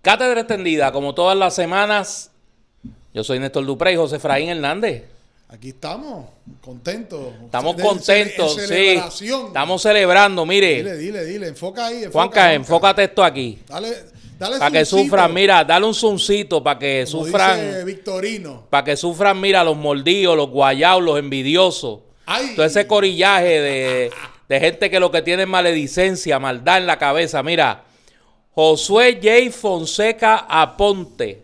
Cátedra extendida, como todas las semanas. Yo soy Néstor Duprey y José Efraín Hernández. Aquí estamos, contentos. Estamos contentos, en sí. celebración. Estamos celebrando, mire. Dile, enfoca ahí. Juanca, enfócate esto aquí. Dale para que sufran, mira, dale un zoomcito para que como sufran. Dice Victorino. Para que sufran, mira, los mordidos, los guayaos, los envidiosos. Ay. Todo ese corillaje de gente que lo que tiene es maledicencia, maldad en la cabeza. Mira, Josué J. Fonseca Aponte.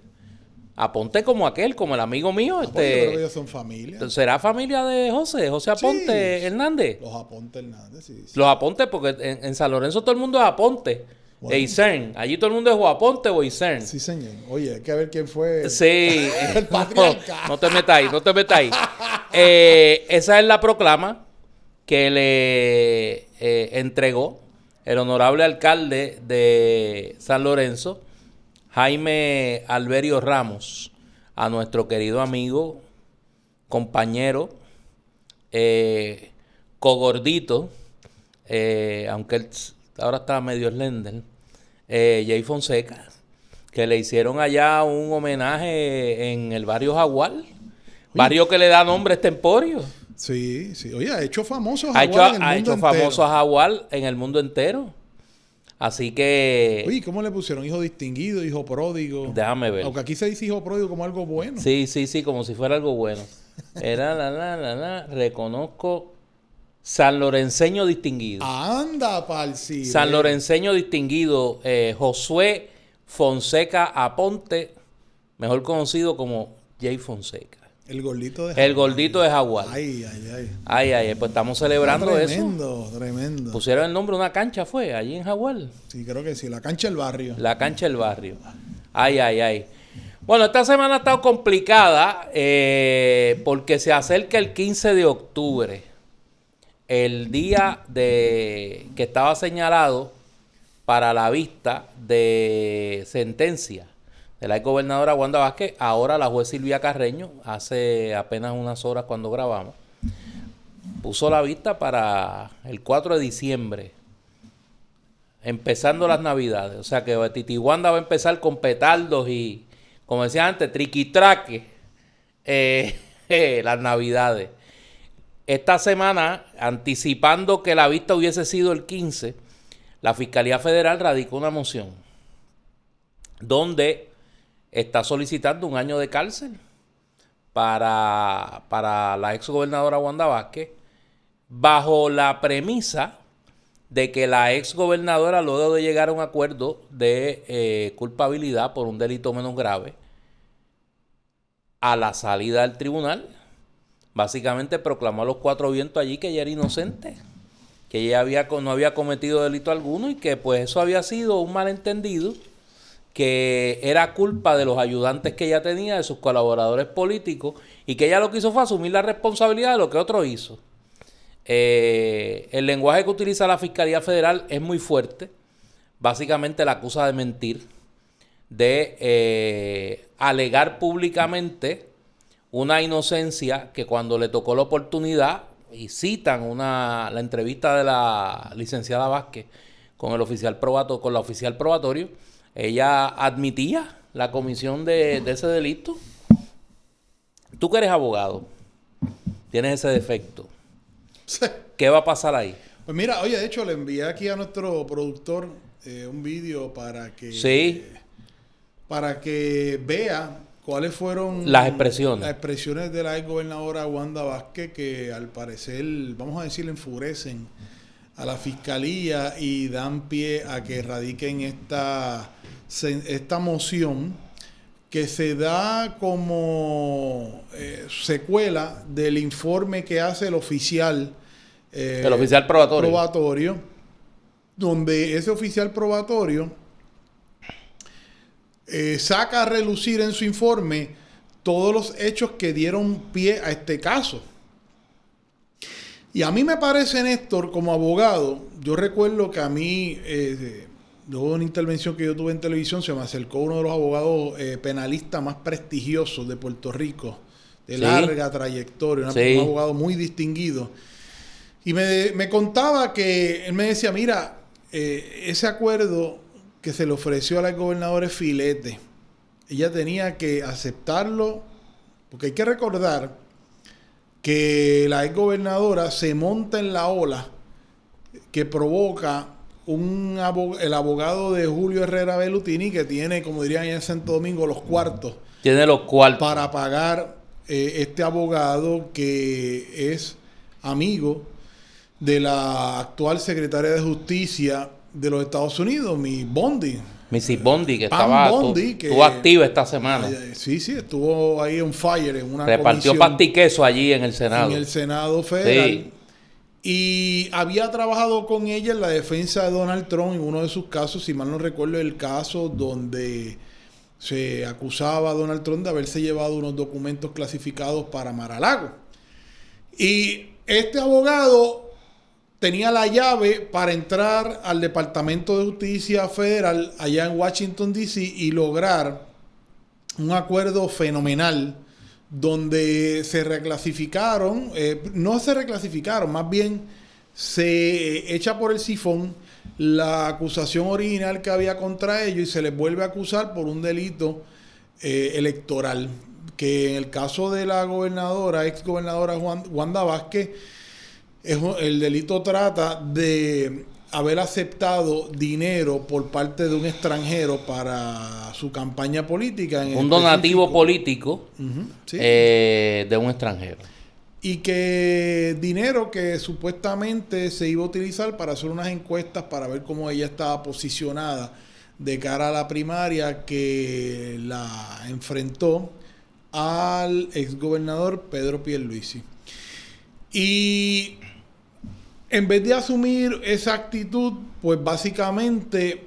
Aponte como aquel, como el amigo mío. Yo creo que ellos son familia. ¿Será familia de José Aponte Sí. Hernández? Los Aponte Hernández, sí. Los Aponte, porque en San Lorenzo todo el mundo es Aponte. Bueno. Isern. Allí todo el mundo es o Aponte o Isern. Sí, señor. Oye, hay que ver quién fue Sí. el patriarca. No te metas ahí. Esa es la proclama que le entregó el honorable alcalde de San Lorenzo, Jaime Alberio Ramos, a nuestro querido amigo, compañero, cogordito, aunque él ahora está medio slender, Jay Fonseca, que le hicieron allá un homenaje en el barrio Jaguar, barrio que le da nombre a este emporio. Sí. Oye, ha hecho famoso Ha Jaguar hecho, ha hecho famoso a Jaguar en el mundo entero. Así que... Oye, ¿cómo le pusieron? Hijo distinguido, hijo pródigo. Déjame ver. Aunque aquí se dice hijo pródigo como algo bueno. Sí, como si fuera algo bueno. Era reconozco San Lorenceño distinguido. Anda, palci. San Lorenceño distinguido, Josué Fonseca Aponte, mejor conocido como Jay Fonseca. El gordito de Jaguar. El gordito de Jaguar. Ay. Pues estamos celebrando Tremendo. Pusieron el nombre de una cancha, fue, allí en Jaguar. Sí, creo que sí. La cancha del barrio. La cancha del barrio. Ay. Bueno, esta semana ha estado complicada porque se acerca el 15 de octubre, el día que estaba señalado para la vista de sentencia de la exgobernadora Wanda Vázquez, ahora la juez Silvia Carreño, hace apenas unas horas cuando grabamos, puso la vista para el 4 de diciembre, empezando las Navidades. O sea que Titi Wanda va a empezar con petardos y, como decía antes, triquitraque las Navidades. Esta semana, anticipando que la vista hubiese sido el 15, la Fiscalía Federal radicó una moción donde está solicitando 1 año de cárcel para la exgobernadora Wanda Vázquez, bajo la premisa de que la exgobernadora, luego de llegar a un acuerdo de culpabilidad por un delito menos grave, a la salida del tribunal, básicamente proclamó a los 4 vientos allí que ella era inocente, que ella no había cometido delito alguno y que pues eso había sido un malentendido, que era culpa de los ayudantes que ella tenía, de sus colaboradores políticos, y que ella lo que hizo fue asumir la responsabilidad de lo que otro hizo. El lenguaje que utiliza la Fiscalía Federal es muy fuerte. Básicamente la acusa de mentir, de alegar públicamente una inocencia que cuando le tocó la oportunidad, y citan la entrevista de la licenciada Vázquez con la oficial probatorio, ella admitía la comisión de ese delito. Tú que eres abogado, tienes ese defecto. Sí. ¿Qué va a pasar ahí? Pues mira, oye, de hecho le envié aquí a nuestro productor un vídeo para que... Sí. Para que vea cuáles fueron... Las expresiones. Las expresiones de la exgobernadora Wanda Vázquez, que al parecer, vamos a decir, enfurecen a la fiscalía y dan pie a que radiquen esta moción que se da como secuela del informe que hace el oficial probatorio, donde ese oficial probatorio saca a relucir en su informe todos los hechos que dieron pie a este caso. Y a mí me parece, Néstor, como abogado, yo recuerdo que a mí, luego de una intervención que yo tuve en televisión, se me acercó uno de los abogados penalistas más prestigiosos de Puerto Rico, de larga trayectoria, un abogado muy distinguido. Y me contaba que él me decía, mira, ese acuerdo que se le ofreció a la gobernadora es filete. Ella tenía que aceptarlo, porque hay que recordar que la exgobernadora se monta en la ola que provoca el abogado de Julio Herrera Bellutini, que tiene, como dirían en Santo Domingo, los cuartos. Tiene los cuartos para pagar este abogado que es amigo de la actual secretaria de Justicia de los Estados Unidos, Missy Bondi, que estuvo activa esta semana. Sí, estuvo ahí on fire en una repartió pasta y queso allí en el Senado. En el Senado Federal. Sí. Y había trabajado con ella en la defensa de Donald Trump en uno de sus casos, si mal no recuerdo, el caso donde se acusaba a Donald Trump de haberse llevado unos documentos clasificados para Mar-a-Lago. Y este abogado tenía la llave para entrar al Departamento de Justicia Federal allá en Washington, D.C. y lograr un acuerdo fenomenal donde se reclasificaron, no se reclasificaron, más bien se echa por el sifón la acusación original que había contra ellos y se les vuelve a acusar por un delito electoral, que en el caso de la exgobernadora Wanda Vázquez, el delito trata de haber aceptado dinero por parte de un extranjero para su campaña política. Un donativo político sí. De un extranjero. Y que dinero que supuestamente se iba a utilizar para hacer unas encuestas para ver cómo ella estaba posicionada de cara a la primaria que la enfrentó al exgobernador Pedro Pierluisi. Y en vez de asumir esa actitud, pues básicamente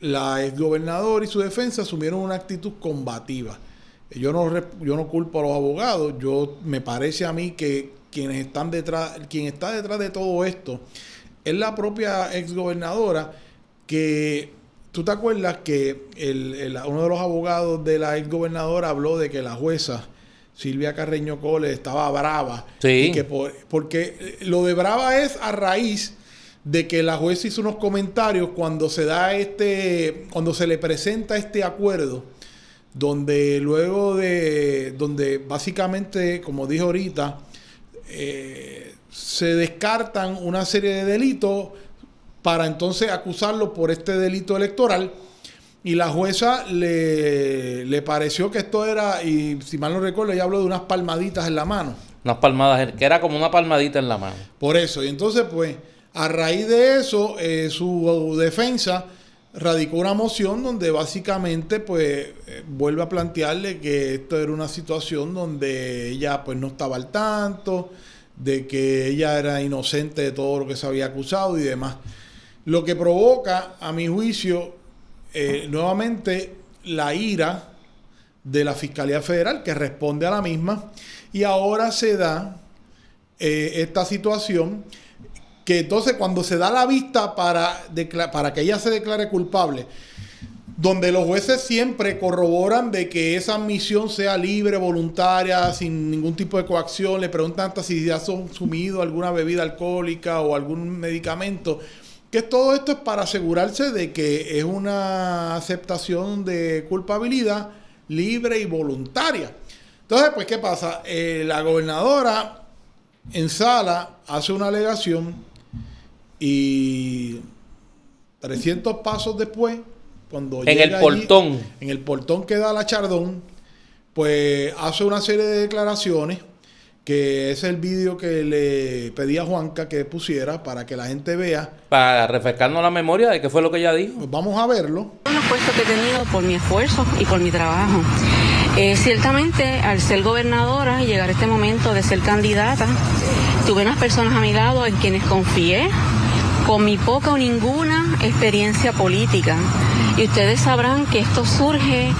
la exgobernadora y su defensa asumieron una actitud combativa. Yo no culpo a los abogados. Me parece a mí que quien está detrás de todo esto es la propia exgobernadora, que tú te acuerdas que uno de los abogados de la exgobernadora habló de que la jueza Silvia Carreño Coles estaba brava. Sí. Y que porque lo de brava es a raíz de que la jueza hizo unos comentarios cuando se le presenta este acuerdo, donde donde básicamente, como dije ahorita, se descartan una serie de delitos para entonces acusarlo por este delito electoral. Y la jueza le pareció que esto era, y si mal no recuerdo, ella habló de unas palmaditas en la mano. Unas palmadas, que era como una palmadita en la mano. Por eso, y entonces pues, a raíz de eso, su defensa radicó una moción donde básicamente pues vuelve a plantearle que esto era una situación donde ella pues no estaba al tanto, de que ella era inocente de todo lo que se había acusado y demás. Lo que provoca, a mi juicio, nuevamente la ira de la Fiscalía Federal, que responde a la misma, y ahora se da esta situación que entonces cuando se da la vista para que ella se declare culpable, donde los jueces siempre corroboran de que esa admisión sea libre, voluntaria, sin ningún tipo de coacción, le preguntan hasta si ya ha consumido alguna bebida alcohólica o algún medicamento, que todo esto es para asegurarse de que es una aceptación de culpabilidad libre y voluntaria. Entonces, pues, ¿qué pasa? La gobernadora en sala hace una alegación y 300 pasos después, cuando en el portón. Allí, en el portón que da la Chardón, pues hace una serie de declaraciones, que es el vídeo que le pedí a Juanca que pusiera para que la gente vea. Para refrescarnos la memoria de qué fue lo que ella dijo. Pues vamos a verlo. Los puestos que he tenido por mi esfuerzo y por mi trabajo. Ciertamente, al ser gobernadora y llegar a este momento de ser candidata, tuve unas personas a mi lado en quienes confié, con mi poca o ninguna experiencia política. Y ustedes sabrán que esto surge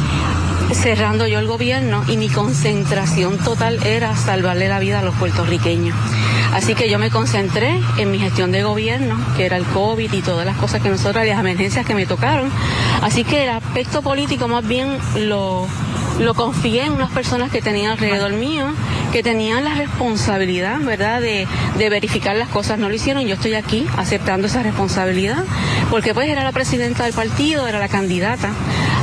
cerrando yo el gobierno y mi concentración total era salvarle la vida a los puertorriqueños. Así que yo me concentré en mi gestión de gobierno, que era el COVID y todas las cosas que nosotros, las emergencias que me tocaron. Así que el aspecto político más bien lo lo confié en unas personas que tenían alrededor mío, que tenían la responsabilidad, ¿verdad?, de verificar las cosas. No lo hicieron, yo estoy aquí aceptando esa responsabilidad, porque pues era la presidenta del partido, era la candidata.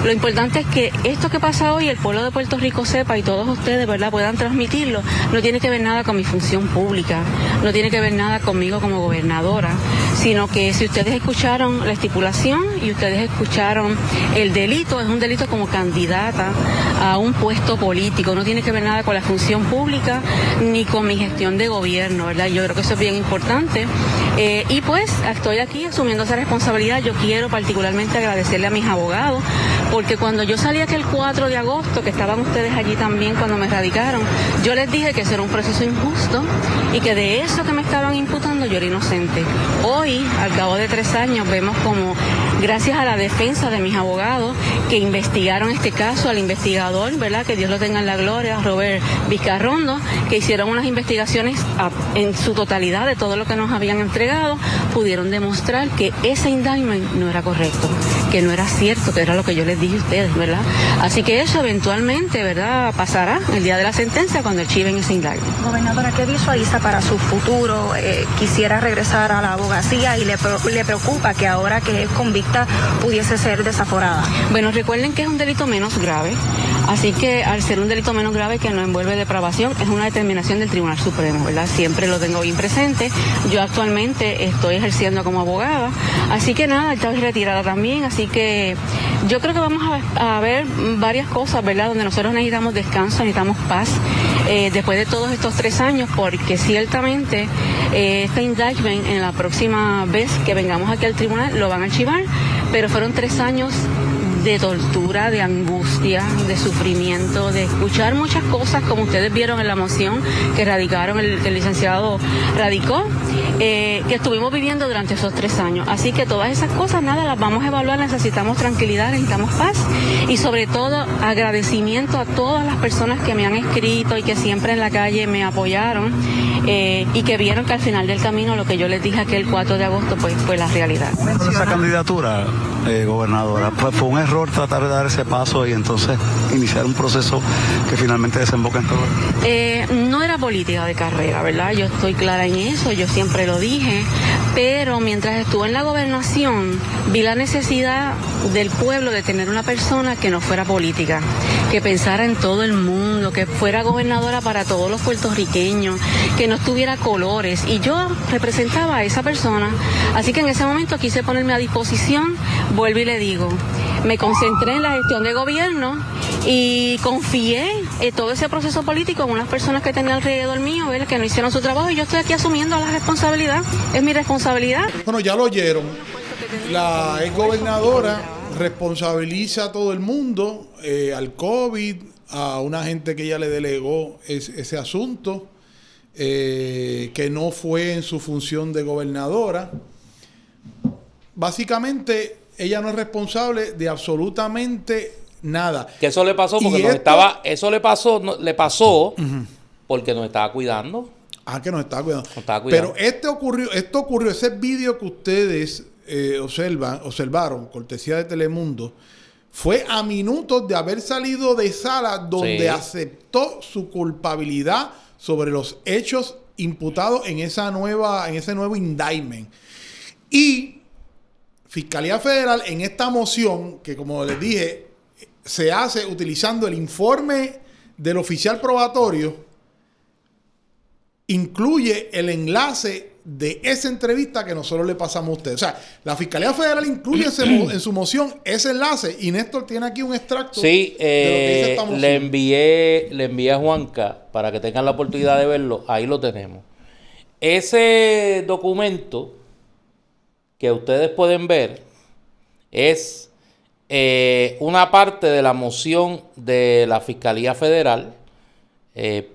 Lo importante es que esto que pasa hoy, el pueblo de Puerto Rico sepa y todos ustedes, ¿verdad?, puedan transmitirlo. No tiene que ver nada con mi función pública, no tiene que ver nada conmigo como gobernadora, sino que si ustedes escucharon la estipulación y ustedes escucharon el delito, es un delito como candidata a un puesto político, no tiene que ver nada con la función pública ni con mi gestión de gobierno, ¿verdad? Yo creo que eso es bien importante. Y pues estoy aquí asumiendo esa responsabilidad. Yo quiero particularmente agradecerle a mis abogados, porque cuando yo salí aquel 4 de agosto, que estaban ustedes allí también cuando me radicaron, yo les dije que ese era un proceso injusto y que de eso que me estaban imputando yo era inocente. Hoy, al cabo de 3 años, vemos como, gracias a la defensa de mis abogados que investigaron este caso, al investigador, ¿verdad?, que Dios lo tenga en la gloria, Robert Vizcarrondo, que hicieron unas investigaciones en su totalidad de todo lo que nos habían entregado, pudieron demostrar que ese indictment no era correcto, que no era cierto, que era lo que yo les dije a ustedes, ¿verdad? Así que eso eventualmente, ¿verdad?, pasará el día de la sentencia cuando archiven ese indictment. Gobernadora, ¿qué visualiza para su futuro? Quisiera regresar a la abogacía y le preocupa que ahora que es convicta pudiese ser desaforada. Bueno, recuerden que es un delito menos grave, así que al ser un delito menos grave que no envuelve depravación, es una determinación del Tribunal Supremo, ¿verdad? Siempre lo tengo bien presente. Yo actualmente estoy ejerciendo como abogada, así que nada, estoy retirada también, así que yo creo que vamos a ver varias cosas, ¿verdad?, donde nosotros necesitamos descanso, necesitamos paz, después de todos estos 3 años, porque ciertamente este indictment en la próxima vez que vengamos aquí al tribunal lo van a archivar, pero fueron 3 años de tortura, de angustia, de sufrimiento, de escuchar muchas cosas, como ustedes vieron en la moción que radicaron, el licenciado radicó, que estuvimos viviendo durante esos 3 años. Así que todas esas cosas, nada, las vamos a evaluar, necesitamos tranquilidad, necesitamos paz y sobre todo agradecimiento a todas las personas que me han escrito y que siempre en la calle me apoyaron y que vieron que al final del camino lo que yo les dije aquel 4 de agosto pues fue la realidad. Esa candidatura, gobernadora, pues fue un error tratar de dar ese paso y entonces iniciar un proceso que finalmente desemboca en todo. No era política de carrera, ¿verdad? Yo estoy clara en eso, yo siempre lo dije, pero mientras estuve en la gobernación vi la necesidad del pueblo de tener una persona que no fuera política, que pensara en todo el mundo, que fuera gobernadora para todos los puertorriqueños, que no tuviera colores, y yo representaba a esa persona, así que en ese momento quise ponerme a disposición. Vuelvo y le digo, me concentré en la gestión de gobierno y confié en todo ese proceso político en unas personas que tenían alrededor mío, ¿verdad?, que no hicieron su trabajo, y yo estoy aquí asumiendo la responsabilidad, es mi responsabilidad. Bueno, ya lo oyeron. La exgobernadora responsabiliza a todo el mundo, al COVID, a una gente que ella le delegó ese asunto, que no fue en su función de gobernadora. Básicamente, ella no es responsable de absolutamente nada. Que eso le pasó porque le pasó porque nos estaba cuidando. Que nos estaba cuidando. Nos estaba cuidando. Pero esto ocurrió, ese vídeo que ustedes observaron, cortesía de Telemundo, fue a minutos de haber salido de sala donde aceptó su culpabilidad sobre los hechos imputados en ese nuevo indictment. Y Fiscalía Federal, en esta moción, que como les dije, se hace utilizando el informe del oficial probatorio, incluye el enlace de esa entrevista que nosotros le pasamos a ustedes. O sea, la Fiscalía Federal incluye en su moción ese enlace, y Néstor tiene aquí un extracto de lo que dice esta moción. Le envié a Juanca para que tengan la oportunidad de verlo. Ahí lo tenemos. Ese documento que ustedes pueden ver es una parte de la moción de la Fiscalía Federal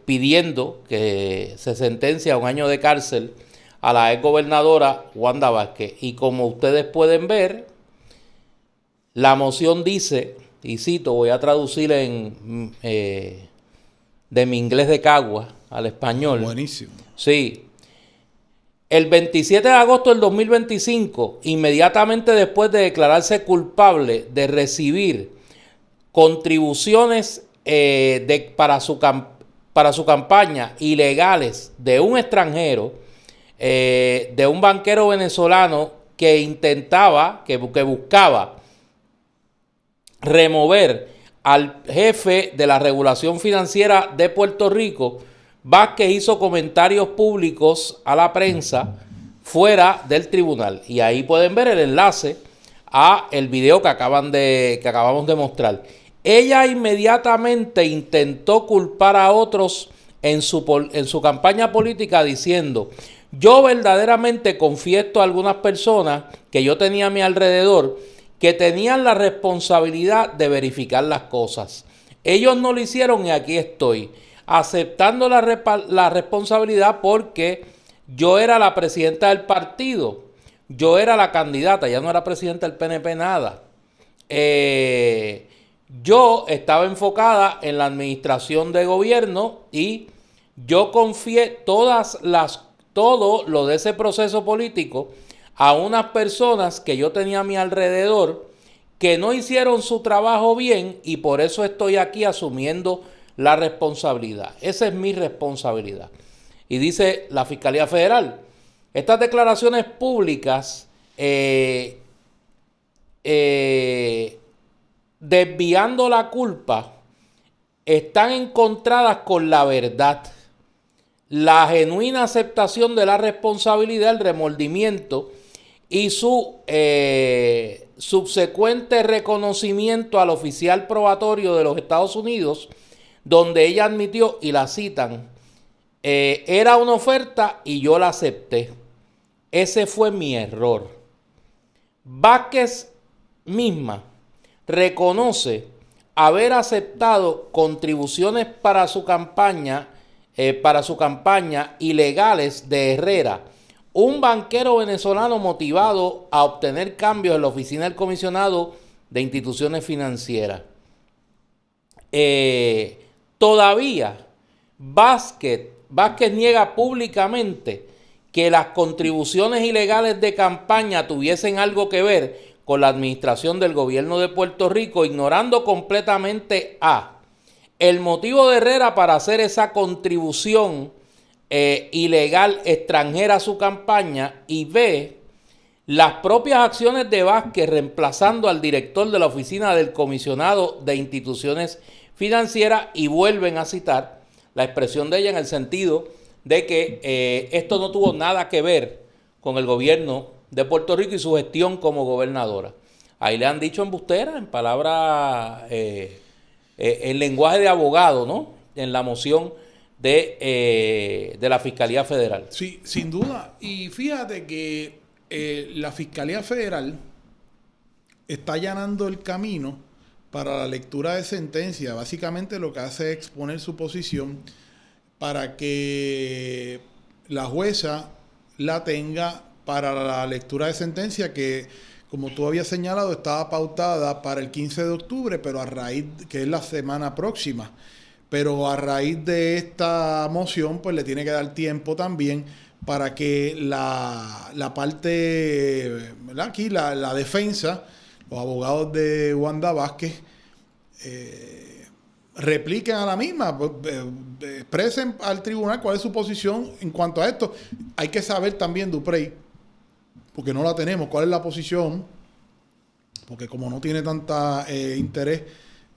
pidiendo que se sentencie a 1 año de cárcel a la exgobernadora Wanda Vázquez. Y como ustedes pueden ver, la moción dice, y cito, voy a traducir de mi inglés de Cagua al español. Buenísimo. Sí. El 27 de agosto del 2025, inmediatamente después de declararse culpable de recibir contribuciones para su campaña ilegales de un extranjero, de un banquero venezolano que intentaba, que buscaba remover al jefe de la regulación financiera de Puerto Rico, Vázquez hizo comentarios públicos a la prensa fuera del tribunal. Y ahí pueden ver el enlace a el video que acabamos de mostrar. Ella inmediatamente intentó culpar a otros en su campaña política diciendo: yo verdaderamente confieso a algunas personas que yo tenía a mi alrededor que tenían la responsabilidad de verificar las cosas. Ellos no lo hicieron y aquí estoy, aceptando la responsabilidad porque yo era la presidenta del partido, yo era la candidata, ya no era presidenta del PNP nada. Yo estaba enfocada en la administración de gobierno y yo confié todo lo de ese proceso político a unas personas que yo tenía a mi alrededor que no hicieron su trabajo bien y por eso estoy aquí asumiendo la responsabilidad. Esa es mi responsabilidad. Y dice la Fiscalía Federal, estas declaraciones públicas desviando la culpa están encontradas con la verdad, la genuina aceptación de la responsabilidad, el remordimiento y su subsecuente reconocimiento al oficial probatorio de los Estados Unidos, donde ella admitió, y la citan, era una oferta y yo la acepté. Ese fue mi error. Vázquez misma reconoce haber aceptado contribuciones para su campaña ilegales de Herrera, un banquero venezolano motivado a obtener cambios en la oficina del comisionado de instituciones financieras. Todavía Vázquez niega públicamente que las contribuciones ilegales de campaña tuviesen algo que ver con la administración del gobierno de Puerto Rico, ignorando completamente el motivo de Herrera para hacer esa contribución ilegal extranjera a su campaña, y B, las propias acciones de Vázquez reemplazando al director de la oficina del comisionado de instituciones financieras, y vuelven a citar la expresión de ella en el sentido de que esto no tuvo nada que ver con el gobierno de Puerto Rico y su gestión como gobernadora. Ahí le han dicho embustera, en palabras, en lenguaje de abogado, ¿no? En la moción de la Fiscalía Federal. Sí, sin duda. Y fíjate que la Fiscalía Federal está allanando el camino para la lectura de sentencia. Básicamente lo que hace es exponer su posición para que la jueza la tenga para la lectura de sentencia, que, como tú habías señalado, estaba pautada para el 15 de octubre, pero a raíz, que es la semana próxima. Pero a raíz de esta moción, pues le tiene que dar tiempo también para que la parte, ¿verdad? Aquí la defensa, los abogados de Wanda Vázquez, repliquen a la misma, expresen al tribunal cuál es su posición en cuanto a esto. Hay que saber también, Duprey, porque no la tenemos, cuál es la posición, porque como no tiene tanta interés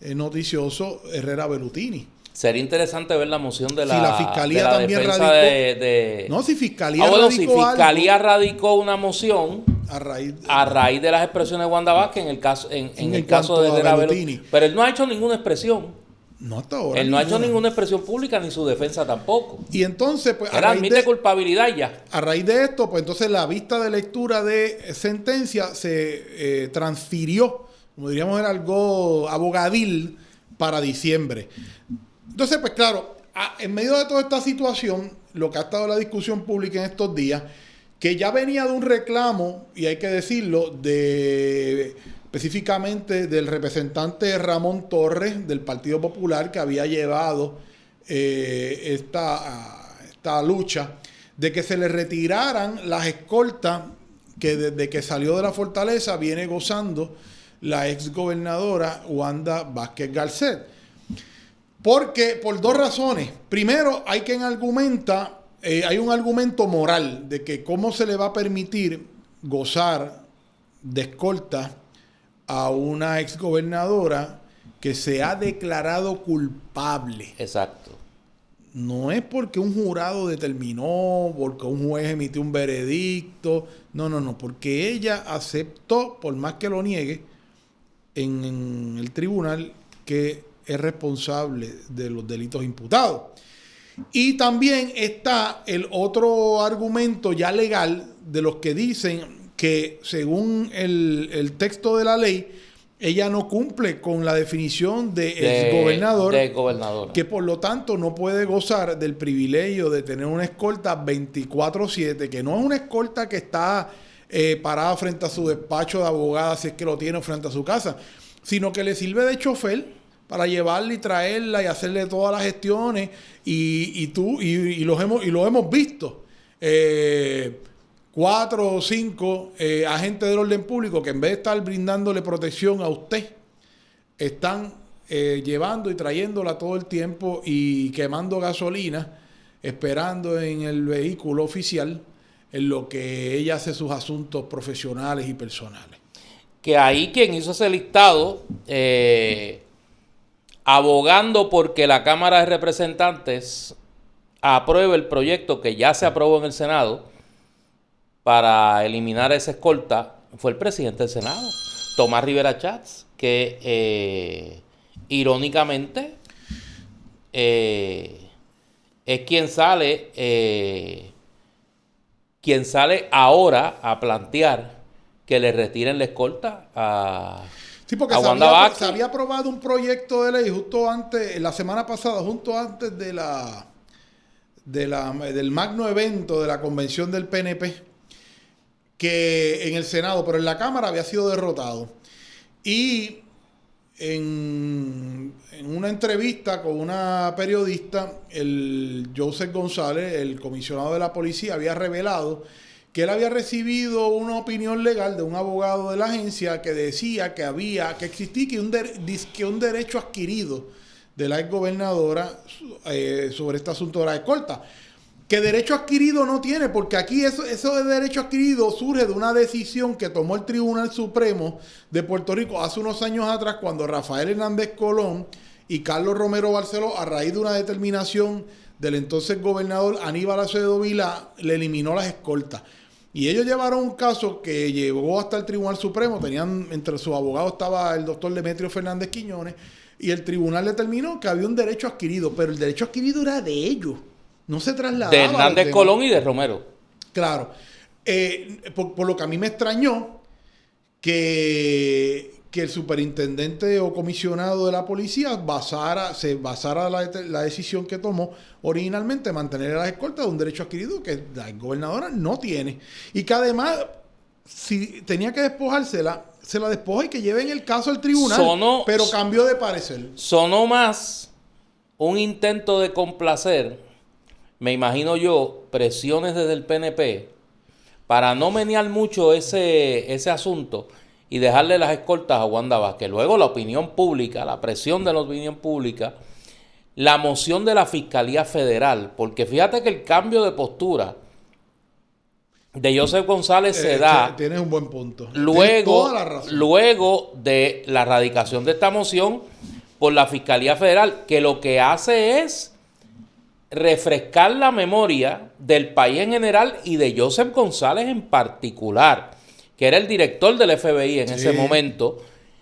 noticioso, Herrera Bellutini. Sería interesante ver la moción de la, si la Fiscalía de la también defensa radicó. No, si Fiscalía radicó si Fiscalía radicó una moción a raíz de las expresiones de Wanda Vázquez en el caso, en el caso de Herrera Bellutini. Pero él no ha hecho ninguna expresión. No hasta ahora. Él no ha hecho ninguna expresión pública, ni su defensa tampoco. Y entonces, pues, él admite culpabilidad ya. A raíz de esto, pues entonces la vista de lectura de sentencia se transfirió, como diríamos en algo abogadil, para diciembre. Entonces, pues claro, en medio de toda esta situación, lo que ha estado la discusión pública en estos días, que ya venía de un reclamo, y hay que decirlo, específicamente del representante Ramón Torres del Partido Popular, que había llevado esta lucha de que se le retiraran las escoltas que desde que salió de la fortaleza viene gozando la exgobernadora Wanda Vázquez Garcet. Porque, por dos razones. Primero, hay un argumento moral de que cómo se le va a permitir gozar de escolta a una exgobernadora que se ha declarado culpable. Exacto. No es porque un jurado determinó, porque un juez emitió un veredicto. No. Porque ella aceptó, por más que lo niegue, en el tribunal, que es responsable de los delitos imputados. Y también está el otro argumento ya legal de los que dicen que según el texto de la ley, ella no cumple con la definición de exgobernador, de gobernadora, que por lo tanto no puede gozar del privilegio de tener una escolta 24/7, que no es una escolta que está parada frente a su despacho de abogada, si es que lo tiene, frente a su casa, sino que le sirve de chofer para llevarla y traerla y hacerle todas las gestiones y lo hemos visto. 4 o 5 agentes del orden público que en vez de estar brindándole protección a usted, están llevando y trayéndola todo el tiempo y quemando gasolina, esperando en el vehículo oficial en lo que ella hace sus asuntos profesionales y personales. Que ahí quien hizo ese listado, abogando porque la Cámara de Representantes apruebe el proyecto que ya se aprobó en el Senado para eliminar esa escolta, fue el presidente del Senado, Tomás Rivera Chats, que irónicamente es quien sale ahora a plantear que le retiren la escolta a Wanda Vázquez. Se había aprobado un proyecto de ley justo antes, la semana pasada, justo antes del magno evento de la convención del PNP, que en el Senado, pero en la Cámara había sido derrotado. Y en una entrevista con una periodista, el Joseph González, el comisionado de la policía, había revelado que él había recibido una opinión legal de un abogado de la agencia que decía que existía un derecho adquirido de la exgobernadora sobre este asunto de la escolta. Que derecho adquirido no tiene, porque aquí eso de derecho adquirido surge de una decisión que tomó el Tribunal Supremo de Puerto Rico hace unos años atrás, cuando Rafael Hernández Colón y Carlos Romero Barceló, a raíz de una determinación del entonces gobernador Aníbal Acevedo Vilá, le eliminó las escoltas. Y ellos llevaron un caso que llegó hasta el Tribunal Supremo. Entre sus abogados estaba el doctor Demetrio Fernández Quiñones, y el tribunal determinó que había un derecho adquirido, pero el derecho adquirido era de ellos. No se trasladaba. De Hernández Colón y de Romero. Claro. Por lo que a mí me extrañó que el superintendente o comisionado de la policía se basara la decisión que tomó originalmente, mantener las escoltas de un derecho adquirido que la gobernadora no tiene. Y que además, si tenía que despojársela, se la despoja y que lleven el caso al tribunal. Pero cambió de parecer. Sonó más un intento de complacer, me imagino yo, presiones desde el PNP para no menear mucho ese asunto y dejarle las escoltas a Wanda Vázquez. Luego la opinión pública, la presión de la opinión pública, la moción de la Fiscalía Federal, porque fíjate que el cambio de postura de Joseph González se da. Tienes un buen punto. Luego de la radicación de esta moción por la Fiscalía Federal, que lo que hace es refrescar la memoria del país en general y de Joseph González en particular, que era el director del FBI en ese momento,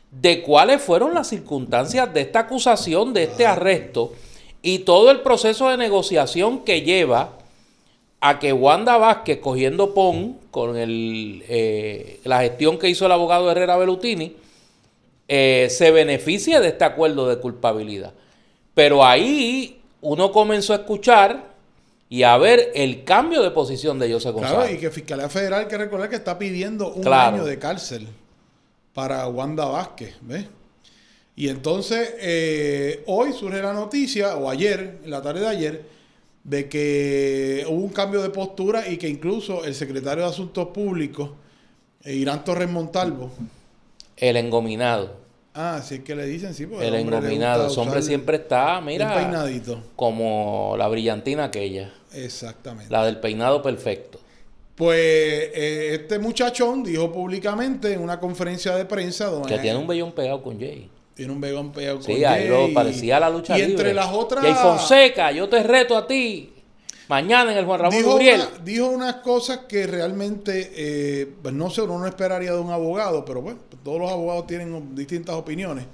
de cuáles fueron las circunstancias de esta acusación, de este arresto y todo el proceso de negociación que lleva a que Wanda Vázquez, cogiendo PON con la gestión que hizo el abogado Herrera Bellutini, se beneficie de este acuerdo de culpabilidad. Pero ahí uno comenzó a escuchar y a ver el cambio de posición de Joseph González. Claro, y que Fiscalía Federal, hay que recordar que está pidiendo un año de cárcel para Wanda Vázquez, ¿ves? Y entonces, hoy surge la noticia, o ayer, en la tarde de ayer, de que hubo un cambio de postura y que incluso el secretario de Asuntos Públicos, Irán Torres Montalvo, el engominado, Así es que le dicen, sí, porque El al hombre le engominado. gusta Ese hombre usar siempre está, el mira, peinadito. como la brillantina aquella. Exactamente. La del peinado perfecto. Pues este muchachón dijo públicamente en una conferencia de prensa donde Que tiene un vellón pegado con Jay. tiene un vegón pegado con Sí, ahí lo Jay, parecía la lucha y libre. entre las otras Jay Fonseca, yo te reto a ti. Mañana en el Juan Ramón Gabriel. dijo unas cosas que realmente pues no sé, uno no esperaría de un abogado, pero bueno, todos los abogados tienen distintas opiniones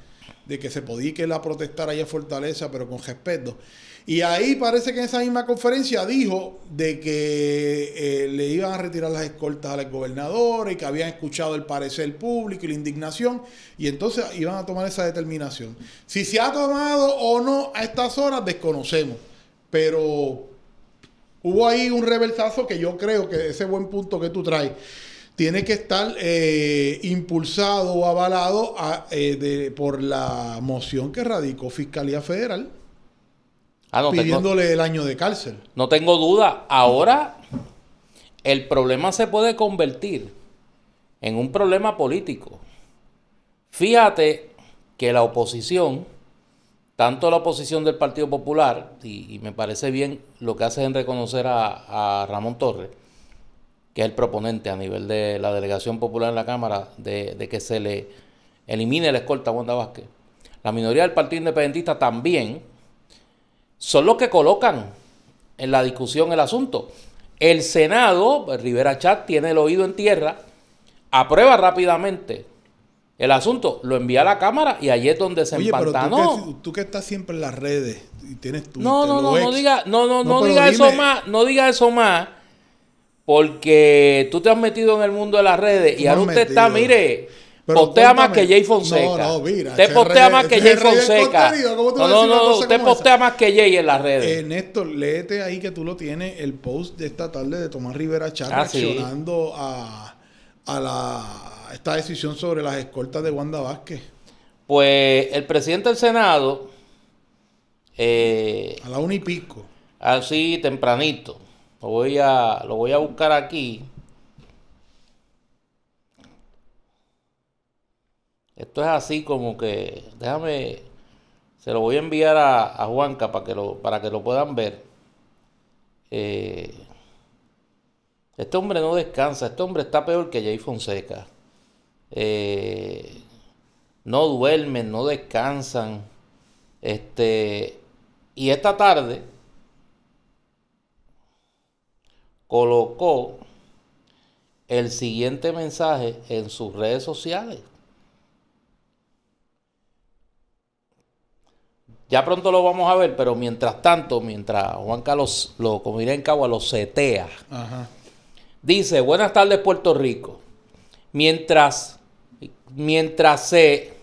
de que se podía que la protestar allá en Fortaleza, pero con respeto. Y ahí parece que en esa misma conferencia dijo de que le iban a retirar las escoltas al gobernador y que habían escuchado el parecer público y la indignación, y entonces iban a tomar esa determinación. Si se ha tomado o no a estas horas, desconocemos. Pero hubo ahí un reversazo que yo creo que ese buen punto que tú traes tiene que estar impulsado o avalado por la moción que radicó Fiscalía Federal. No pidiéndole el año de cárcel. No tengo duda. Ahora el problema se puede convertir en un problema político. Fíjate que la oposición, tanto la oposición del Partido Popular, y me parece bien lo que hace en reconocer a Ramón Torres, que es el proponente a nivel de la delegación popular en la Cámara de que se le elimine la escolta a Wanda Vázquez. La minoría del Partido Independentista también son los que colocan en la discusión el asunto. El Senado, Rivera Chat tiene el oído en tierra, aprueba rápidamente el asunto, lo envía a la Cámara y allí es donde se empantanó. Pero tú que estás siempre en las redes y tienes Twitter, No diga eso más, porque tú te has metido en el mundo de las redes y ahora usted está, mire, pero postea más que Jay Fonseca. Mira, usted postea más que Jay Fonseca. Usted postea esa? más que Jay en las redes. Néstor, léete ahí que tú lo tienes, el post de esta tarde de Tomás Rivera Chat reaccionando a esta decisión sobre las escoltas de Wanda Vázquez. Pues el presidente del Senado, a la 1:00 p.m. así tempranito, lo voy a buscar aquí. Esto es así como que, se lo voy a enviar a Juanca para que lo puedan ver. Este hombre no descansa, este hombre está peor que Jay Fonseca. No duermen, no descansan. Y esta tarde colocó el siguiente mensaje en sus redes sociales. Ya pronto lo vamos a ver, pero mientras tanto, mientras Juan Carlos, como dirá en Cagua, lo setea. Ajá. Dice, buenas tardes Puerto Rico. Mientras se,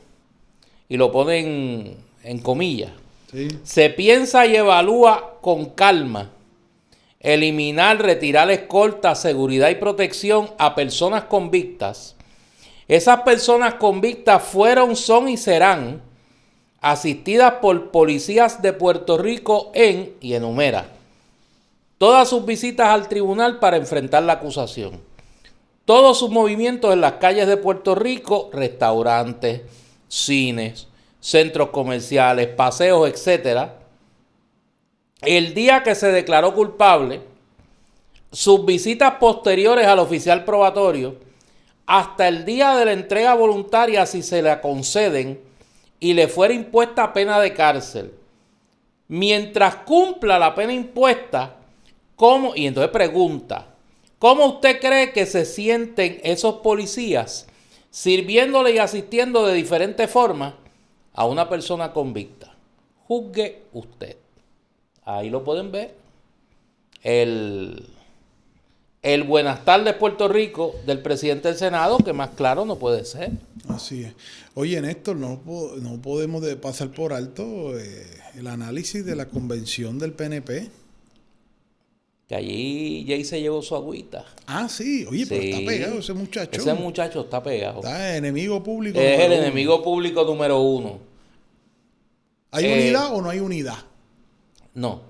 y lo ponen en comillas, Sí. se piensa y evalúa con calma eliminar, retirar escolta, seguridad y protección a personas convictas. Esas personas convictas fueron, son y serán asistidas por policías de Puerto Rico y enumera todas sus visitas al tribunal para enfrentar la acusación, todos sus movimientos en las calles de Puerto Rico, restaurantes, cines, centros comerciales, paseos, etcétera. El día que se declaró culpable, sus visitas posteriores al oficial probatorio, hasta el día de la entrega voluntaria si se la conceden y le fuera impuesta pena de cárcel. Mientras cumpla la pena impuesta, ¿cómo? Y entonces pregunta, ¿cómo usted cree que se sienten esos policías sirviéndole y asistiendo de diferentes formas a una persona convicta? Juzgue usted. Ahí lo pueden ver. El buenas tardes Puerto Rico del presidente del Senado, que más claro no puede ser. Así es. Oye, Néstor, no podemos pasar por alto el análisis de la convención del PNP. Que allí Jay se llevó su agüita. Ah, sí. Oye, pero Sí. está pegado ese muchacho. Ese muchacho está pegado. Está enemigo público. Es el número uno. enemigo público número 1. ¿Hay unidad o no hay unidad? No,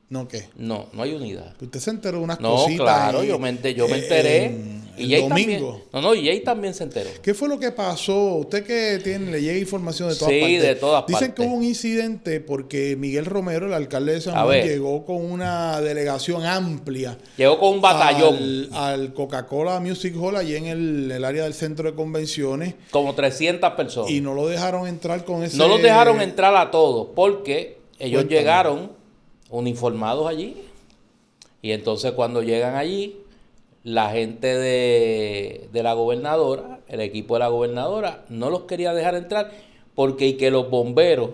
¿No qué? no hay unidad. Usted se enteró de unas No, cositas. claro, yo me enteré. Y el Jay domingo. también, y Jay también se enteró. ¿Qué fue lo que pasó? Usted que le llega información de todas Sí, partes. de todas Dicen partes. que hubo un incidente porque Miguel Romero, el alcalde de San A Juan, ver. llegó con una delegación amplia Llegó con un batallón, al Coca-Cola Music Hall, allí en el área del centro de convenciones, como 300 personas. y no lo dejaron entrar con ese... No los dejaron entrar a todos porque ellos Cuéntame. llegaron uniformados allí. Y entonces cuando llegan allí, la gente de la gobernadora, el equipo de la gobernadora, no los quería dejar entrar porque y que los bomberos,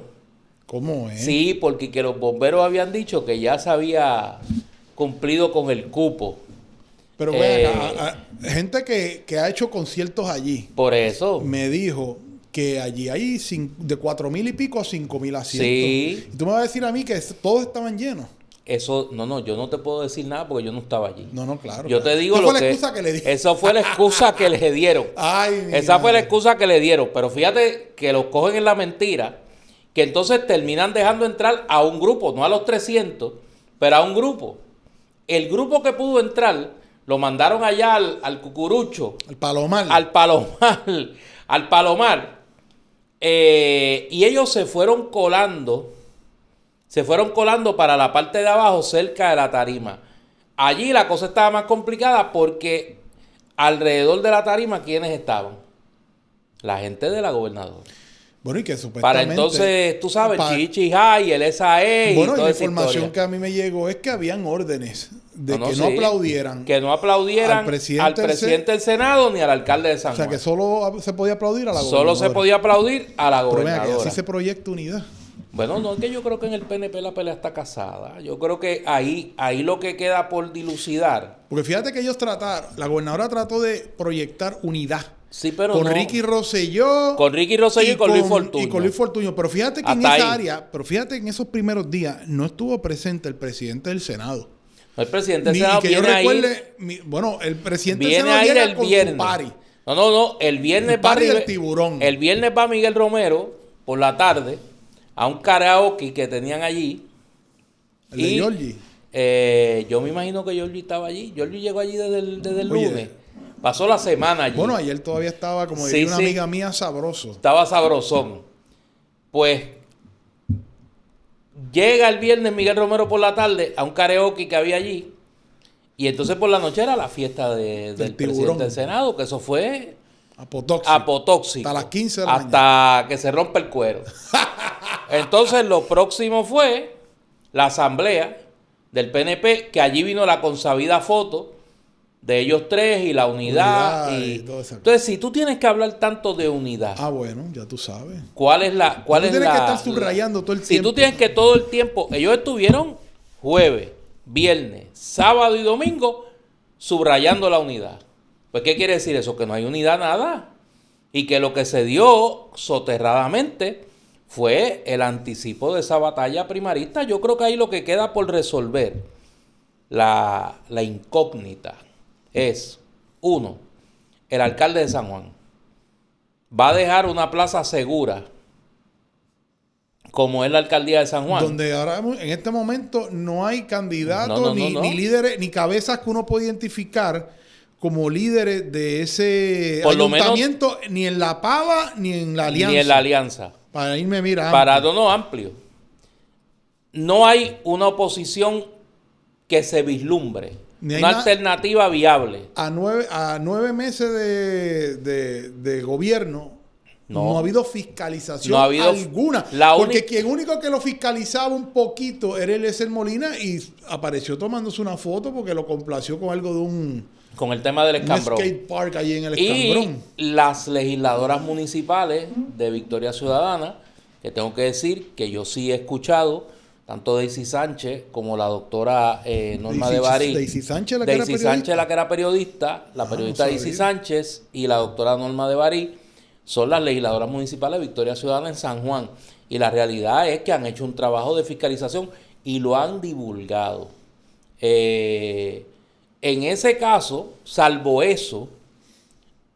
¿Cómo es? sí, porque y que los bomberos habían dicho que ya se había cumplido con el cupo. Pero ven acá, gente que ha hecho conciertos allí Por eso, me dijo que allí hay de 4,000 y pico a 5,000 asientos. Sí. Y tú me vas a decir a mí que todos estaban llenos. eso, no, yo no te puedo decir nada porque yo no estaba allí. No, claro. Yo te digo Esa lo fue que... la excusa que le di. Eso fue la excusa que le dieron. Ay, mi Esa fue la madre. excusa que le dieron. Pero fíjate que los cogen en la mentira, que entonces terminan dejando entrar a un grupo, no a los 300, pero a un grupo. El grupo que pudo entrar, lo mandaron allá al Cucurucho, El Palomar. al Palomar. Y ellos se fueron colando para la parte de abajo, cerca de la tarima. Allí la cosa estaba más complicada porque alrededor de la tarima, ¿quiénes estaban? La gente de la gobernadora. Bueno, y que Para supuestamente... entonces, tú sabes, el Chichi High, el SAE Bueno, y y toda la esa información historia. que a mí me llegó es que habían órdenes de que Sí, no aplaudieran. Que no aplaudieran al presidente del Senado ni al alcalde de San O sea, Juan. que solo se podía aplaudir a la Solo gobernadora. se podía aplaudir a la Pero ven aquí, gobernadora. así se proyecta unidad. Bueno, no, es que yo creo que en el PNP la pelea está casada. Yo creo que ahí lo que queda por dilucidar. Porque fíjate que ellos trataron, la gobernadora trató de proyectar unidad. Sí, pero con no. Ricky Rosselló. Con Ricky Rosselló y con Luis Fortuño. Y con Luis Fortuño. Pero fíjate que en Hasta esa ahí. área, pero fíjate que en esos primeros días no estuvo presente el presidente del Senado. El presidente del Ni Senado que yo viene a ir. recuerde, bueno, el presidente del Viene Senado a ir llega el con viernes. su party. No. El viernes El party del tiburón. El viernes va Miguel Romero por la tarde a un karaoke que tenían allí. El de Giorgi. Yo me imagino que Giorgi estaba allí. Giorgi llegó allí desde el Oye. lunes. Pasó la semana allí. Bueno, ayer todavía estaba, como Sí, diría una sí. amiga mía, sabroso. Estaba sabrosón. Pues llega el viernes Miguel Romero por la tarde a un karaoke que había allí. Y entonces por la noche era la fiesta del tiburón. presidente del Senado, que eso fue Apotóxico. apotóxico. Hasta las 15 de la hasta que se rompe el cuero. Entonces lo próximo fue la asamblea del PNP, que allí vino la consabida foto de ellos tres y la unidad. Y todo eso. Entonces, si tú tienes que hablar tanto de unidad, Ah, bueno, ya tú sabes. ¿cuál es la? Tú tienes que estar subrayando todo el Si tiempo. tú tienes que todo el tiempo, ellos estuvieron jueves, viernes, sábado y domingo subrayando la unidad. Pues, ¿qué quiere decir eso? Que no hay unidad nada. Y que lo que se dio soterradamente fue el anticipo de esa batalla primarista. Yo creo que ahí lo que queda por resolver, la incógnita, es, uno, el alcalde de San Juan va a dejar una plaza segura como es la alcaldía de San Juan. Donde ahora en este momento no hay candidatos No. ni líderes, ni cabezas que uno pueda identificar como líderes de ese Por lo menos- ayuntamiento, ni en La Pava, ni en la Alianza. Ni en la alianza. Para irme, mira. Para no amplio. No hay una oposición que se vislumbre. Ni hay Una na- alternativa viable. A 9 meses de gobierno no ha habido fiscalización No ha habido- alguna. la Porque única- quien único que lo fiscalizaba un poquito era Eliezer Molina y apareció tomándose una foto porque lo complació con algo de un Con el tema del escambrón. skate park allí en el Y escambrón. las legisladoras municipales de Victoria Ciudadana, que tengo que decir que yo sí he escuchado, tanto Daisy Sánchez como la doctora Norma de Barí. Daisy Sánchez, la que era Daisy periodista. Sánchez, la que era periodista, la periodista no Daisy sabía. Sánchez y la doctora Norma de Barí son las legisladoras municipales de Victoria Ciudadana en San Juan. Y la realidad es que han hecho un trabajo de fiscalización y lo han divulgado. En ese caso, salvo eso,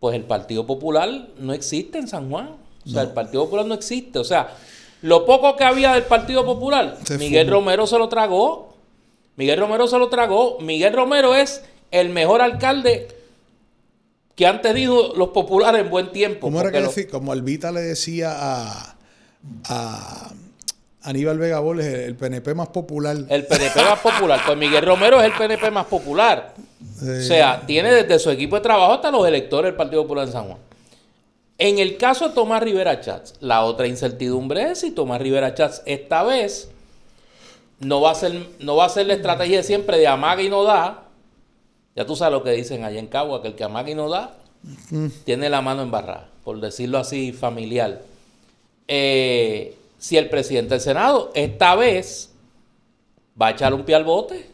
pues el Partido Popular no existe en San Juan. O sea, el Partido Popular no existe. O sea, lo poco que había del Partido Popular, Se Miguel fumó. Romero se lo tragó. Miguel Romero se lo tragó. Miguel Romero es el mejor alcalde que han tenido los populares en buen tiempo. ¿Cómo era que decir? Como Albita le decía a Aníbal Vega Boles, el PNP más popular. El PNP más popular. Pues Miguel Romero es el PNP más popular. O sea, tiene desde su equipo de trabajo hasta los electores del Partido Popular en San Juan. En el caso de Tomás Rivera Chats, la otra incertidumbre es si Tomás Rivera Chats esta vez no va a ser la estrategia de siempre de amaga y no da. Ya tú sabes lo que dicen allá en Cagua, que el que amaga y no da tiene la mano embarrada, por decirlo así familiar. Si el presidente del Senado esta vez va a echar un pie al bote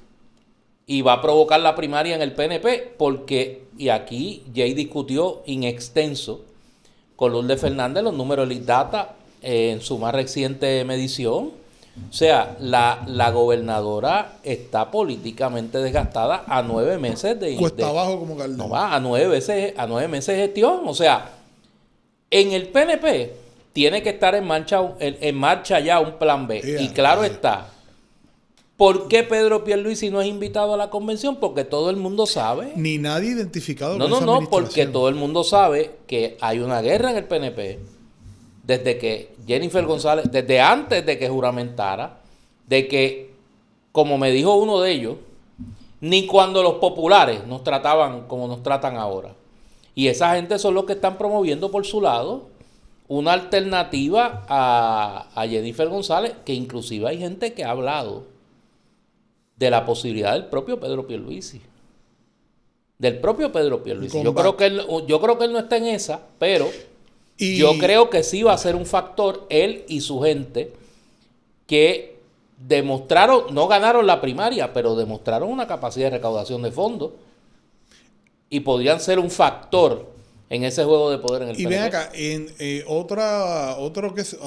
y va a provocar la primaria en el PNP, porque, y aquí Jay discutió in extenso con Lourdes Fernández los números de Lead Data en su más reciente medición. O sea, la gobernadora está políticamente desgastada a 9 meses de... Cuesta abajo como Caldero. No va, a 9 meses de gestión. O sea, en el PNP tiene que estar en marcha ya un plan B. Y claro está, ¿por qué Pedro Pierluisi no es invitado a la convención? Porque todo el mundo sabe. Ni nadie identificado con esa No, porque administración. todo el mundo sabe que hay una guerra en el PNP. Desde que Jennifer González, desde antes de que juramentara, de que, como me dijo uno de ellos, ni cuando los populares nos trataban como nos tratan ahora. Y esa gente son los que están promoviendo por su lado una alternativa a Jennifer González, que inclusive hay gente que ha hablado de la posibilidad del propio Pedro Pierluisi. Del propio Pedro Pierluisi. Yo creo que él no está en esa, pero yo creo que sí va a ser un factor él y su gente que demostraron, no ganaron la primaria, pero demostraron una capacidad de recaudación de fondos y podrían ser un factor en ese juego de poder en el PNP. Y ven acá, otro que se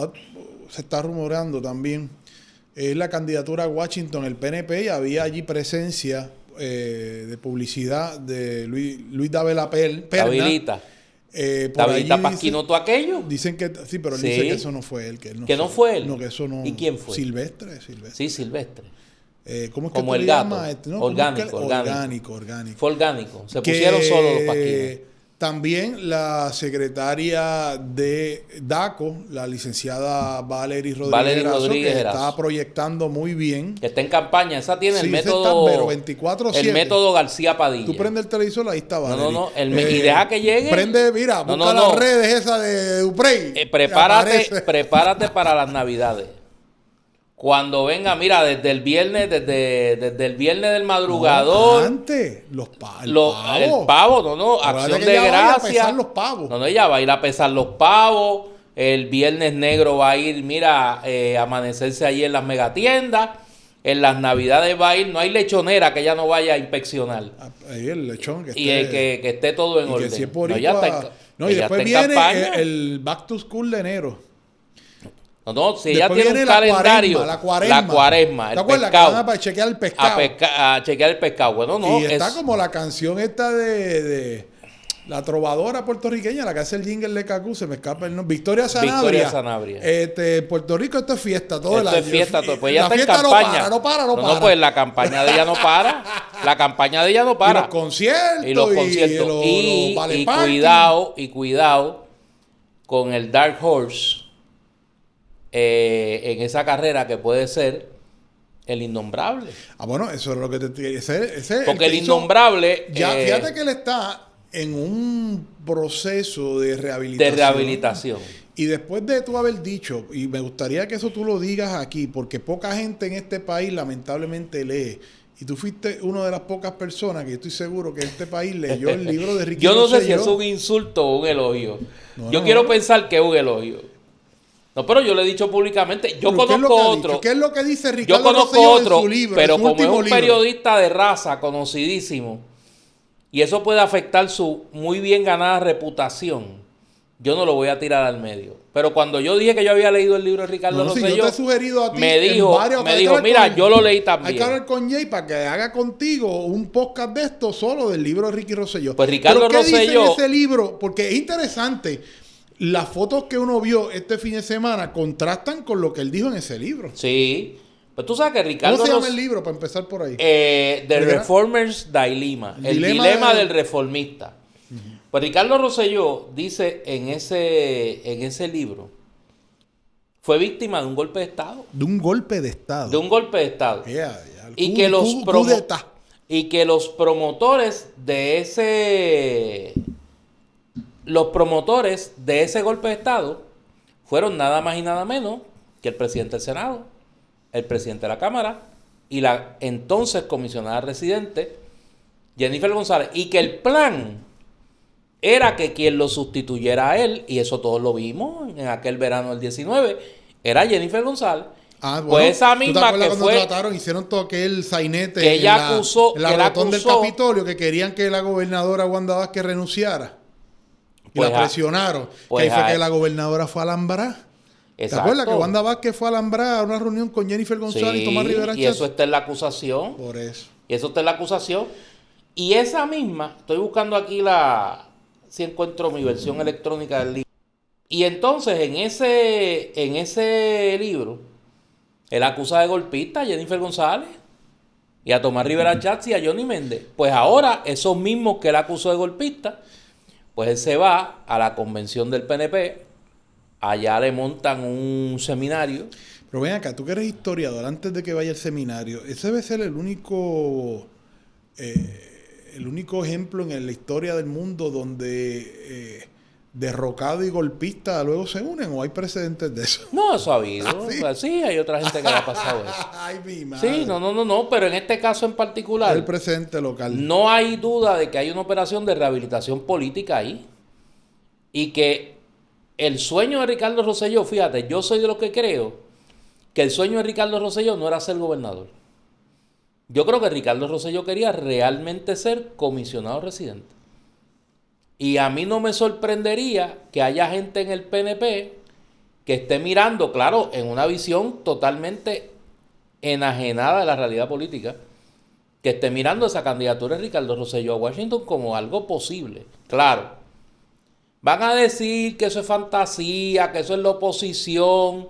está rumorando también es la candidatura a Washington, el PNP, y había allí presencia de publicidad de Luis Davila Perna. Davilita. Davilita Pasquinoto aquello. Dicen que sí, pero él dice que eso no fue él. Que no fue él. No, que eso no. ¿Y quién fue? Silvestre. Sí, Silvestre. ¿Cómo es que como tú el le gato. llamas? Orgánico. Orgánico. Fue orgánico. Se pusieron solos los pasquines. También la secretaria de DACO, la licenciada Valery Rodríguez Erazo, está proyectando muy bien. Que está en campaña. Esa tiene el método. método. 24/7. El método García Padilla. Tú prendes el televisor, ahí está Valery. Y deja que llegue. Prende, mira, busca las redes esas de Duprey. Prepárate para las Navidades. Cuando venga, mira, desde el viernes del madrugador. No, antes, el pavo, acción de gracias. Los pavos. Ella va a ir a pesar los pavos. El viernes negro va a ir, mira, amanecerse ahí en las megatiendas. En las Navidades va a ir, no hay lechonera que ella no vaya a inspeccionar. Ahí el lechón que esté. Y que esté todo en orden. Si es y después viene el Back to School de enero. Si ella tiene un calendario, la cuaresma, el pescado. Para chequear el pescado. A chequear el pescado. Bueno, y está como la canción esta de la trovadora puertorriqueña, la que hace el jingle de Cacú, se me escapa el nombre. Victoria Sanabria. Puerto Rico, esto es fiesta todo el año. Esto es fiesta todo. Pues ella está en campaña. No para. No, pues la campaña de ella no para. La campaña de ella no para. Y los conciertos. Y cuidado con el Dark Horse. En esa carrera que puede ser el innombrable. Bueno, eso es lo que te... Porque el innombrable... fíjate que él está en un proceso de rehabilitación. Y después de tú haber dicho, y me gustaría que eso tú lo digas aquí, porque poca gente en este país lamentablemente lee. Y tú fuiste una de las pocas personas que yo estoy seguro que en este país leyó el libro de Ricky Yo no sé Rosselló. si es un insulto o un elogio. Yo quiero pensar que es un elogio. No, pero yo le he dicho públicamente, yo conozco otro. ¿Qué es lo que dice Ricardo Yo conozco Rosselló otro, en su libro, pero en su como es un libro? periodista de raza conocidísimo, y eso puede afectar su muy bien ganada reputación, yo no lo voy a tirar al medio. Pero cuando yo dije que yo había leído el libro de Ricardo Rosselló, yo te he sugerido a ti me dijo, mira, yo lo leí también. Hay que hablar con Jay para que haga contigo un podcast de esto solo del libro de Ricky Rosselló. Pues Ricardo ¿Pero qué Rosselló dice ese libro? Porque es interesante. Las fotos que uno vio este fin de semana contrastan con lo que él dijo en ese libro. Sí. Pues tú sabes que Ricardo... ¿Cómo se llama el libro para empezar por ahí? The Reformer's Dilemma. El dilema del reformista. Pues Ricardo Rosselló dice en ese libro, fue víctima de un golpe de Estado. De un golpe de Estado. De un golpe de Estado. Yeah. Y que los promotores de ese golpe de Estado fueron nada más y nada menos que el presidente del Senado, el presidente de la Cámara y la entonces comisionada residente Jennifer González, y que el plan era que quien lo sustituyera a él, y eso todos lo vimos en aquel verano del 19, era Jennifer González. Bueno, pues esa misma que cuando fue, hicieron todo aquel sainete que ella acusó, en la rotón del Capitolio, que querían que la gobernadora Wanda Vázquez renunciara. Y pues la presionaron. Pues que ahí fue que la gobernadora fue a Alhambra. ¿Te acuerdas que Wanda Vázquez fue a Alhambra a una reunión con Jennifer González y Tomás Rivera Chatz? Y eso está en la acusación. Por eso. Y eso está en la acusación. Y esa misma, estoy buscando aquí si encuentro mi versión electrónica del libro. Y entonces en ese libro, él acusa de golpista a Jennifer González y a Tomás Rivera Chatz y a Johnny Méndez. Pues ahora, esos mismos que él acusó de golpista, pues él se va a la convención del PNP, allá le montan un seminario. Pero ven acá, tú que eres historiador, antes de que vaya al seminario, ese debe ser el único ejemplo en la historia del mundo donde derrocado y golpista luego se unen, ¿o hay precedentes de eso? No, eso ha habido. ¿Sí? Sí, hay otra gente que le ha pasado eso. Ay, mi madre. Sí, no, pero en este caso en particular, el precedente local. no hay duda de que hay una operación de rehabilitación política ahí. Y que el sueño de Ricardo Rosselló, fíjate, yo soy de los que creo que el sueño de Ricardo Rosselló no era ser gobernador. Yo creo que Ricardo Rosselló quería realmente ser comisionado residente. Y a mí no me sorprendería que haya gente en el PNP que esté mirando, claro, en una visión totalmente enajenada de la realidad política, que esté mirando esa candidatura de Ricardo Rosselló a Washington como algo posible. Claro, van a decir que eso es fantasía, que eso es la oposición,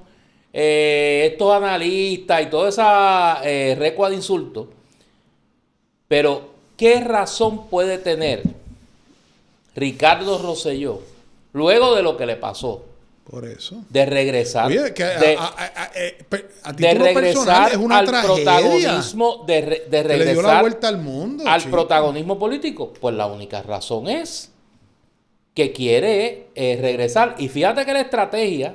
estos analistas y toda esa recua de insultos. Pero, ¿qué razón puede tener Ricardo Rosselló, luego de lo que le pasó, por eso, de regresar, oye, que de regresar es una al tragedia. protagonismo, de regresar le dio la vuelta al mundo, al chico. protagonismo político? Pues la única razón es que quiere regresar. Y fíjate que la estrategia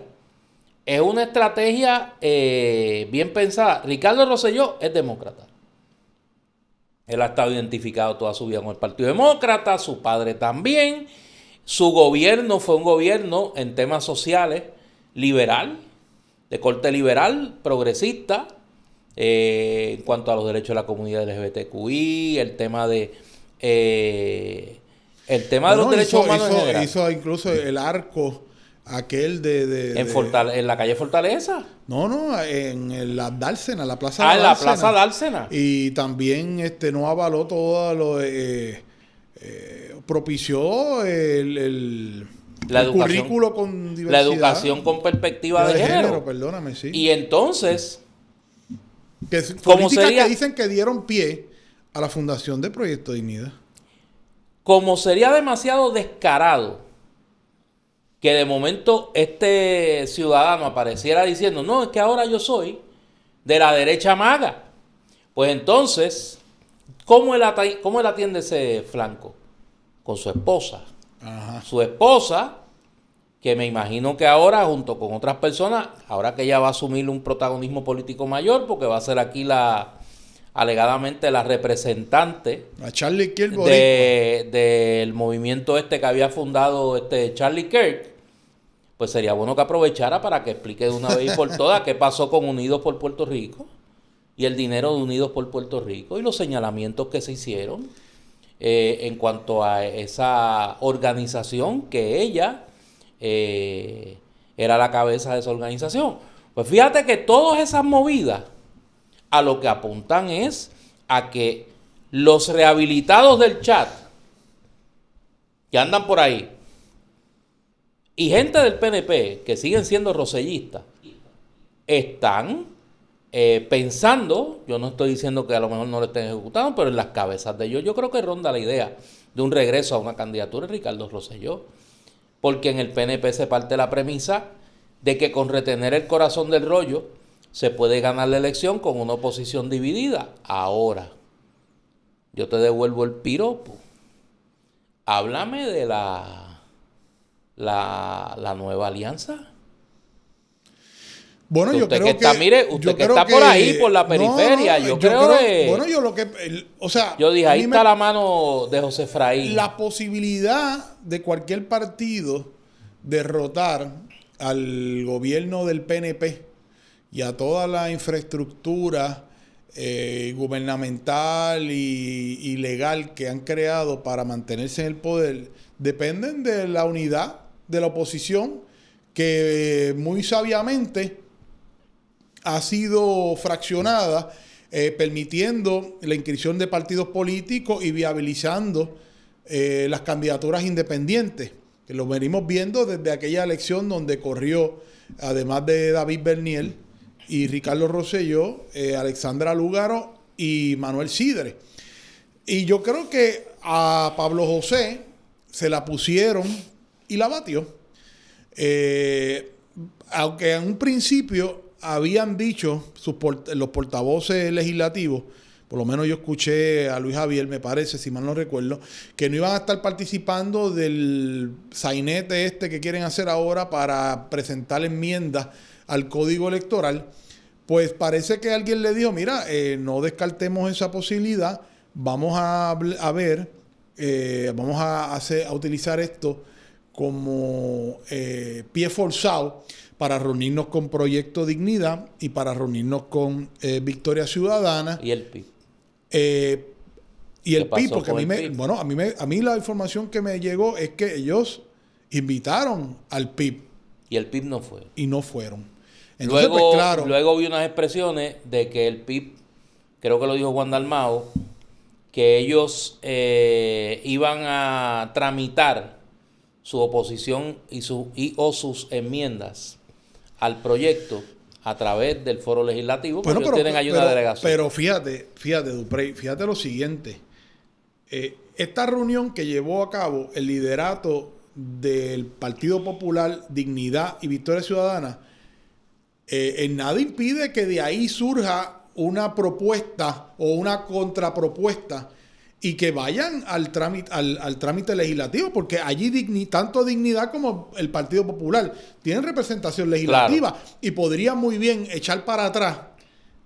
es una estrategia bien pensada. Ricardo Rosselló es demócrata. Él ha estado identificado toda su vida con el Partido Demócrata, su padre también. Su gobierno fue un gobierno en temas sociales liberal, de corte liberal, progresista, en cuanto a los derechos de la comunidad LGBTQI, el tema de los derechos humanos en general. Hizo incluso el arco aquel en la calle Fortaleza. No, en la Dársena, la Plaza en Dársena. la Plaza Dársena. Y también no avaló todo lo propició el currículo con diversidad. La educación con perspectiva de género. Perdóname, sí. Y entonces, políticas que dicen que dieron pie a la fundación de Proyecto Dignidad. Como sería demasiado descarado que de momento este ciudadano apareciera diciendo, no, es que ahora yo soy de la derecha maga. Pues entonces, ¿cómo él atiende ese flanco? Con su esposa. Ajá. Su esposa, que me imagino que ahora, junto con otras personas, ahora que ella va a asumir un protagonismo político mayor, porque va a ser aquí alegadamente la representante a Charlie Kirk del movimiento que había fundado Charlie Kirk, pues sería bueno que aprovechara para que explique de una vez por todas qué pasó con Unidos por Puerto Rico y el dinero de Unidos por Puerto Rico y los señalamientos que se hicieron en cuanto a esa organización que ella era la cabeza de esa organización. Pues fíjate que todas esas movidas a lo que apuntan es a que los rehabilitados del chat que andan por ahí y gente del PNP que siguen siendo rosellistas están pensando, yo no estoy diciendo que a lo mejor no lo estén ejecutando, pero en las cabezas de ellos yo creo que ronda la idea de un regreso a una candidatura es Ricardo Rosselló. Porque en el PNP se parte la premisa de que con retener el corazón del rollo se puede ganar la elección con una oposición dividida. Ahora, yo te devuelvo el piropo. Háblame de la nueva alianza. Bueno, yo usted creo que está, que... mire, usted que está por ahí, por la periferia, yo creo que... Bueno, yo lo que... O sea... Yo dije, ahí está la mano de José Efraín. La posibilidad de cualquier partido derrotar al gobierno del PNP y a toda la infraestructura gubernamental y legal que han creado para mantenerse en el poder dependen de la unidad de la oposición que muy sabiamente ha sido fraccionada, permitiendo la inscripción de partidos políticos y viabilizando las candidaturas independientes, que lo venimos viendo desde aquella elección donde corrió, además de David Bernier y Ricardo Rosselló, Alexandra Lúgaro y Manuel Sidre. Y yo creo que a Pablo José se la pusieron y la batió. Aunque en un principio habían dicho los portavoces legislativos, por lo menos yo escuché a Luis Javier, me parece, si mal no recuerdo, que no iban a estar participando del sainete que quieren hacer ahora para presentar enmiendas al Código Electoral, pues parece que alguien le dijo, mira, no descartemos esa posibilidad, vamos a ver, vamos a utilizar esto como pie forzado para reunirnos con Proyecto Dignidad y para reunirnos con Victoria Ciudadana. Y el PIB. Y el PIB, porque a mí la información que me llegó es que ellos invitaron al PIB. Y el PIB no fue. Y no fueron. Entonces, luego, pues, claro. Luego vi unas expresiones de que el PIB, creo que lo dijo Juan Dalmao, que ellos iban a tramitar su oposición o sus enmiendas al proyecto a través del foro legislativo, porque ellos tienen ahí una delegación. Pero fíjate, Duprey, fíjate lo siguiente. Esta reunión que llevó a cabo el liderato del Partido Popular, Dignidad y Victoria Ciudadana, en nada impide que de ahí surja una propuesta o una contrapropuesta y que vayan al trámite legislativo, porque allí tanto Dignidad como el Partido Popular tienen representación legislativa, claro, y podría muy bien echar para atrás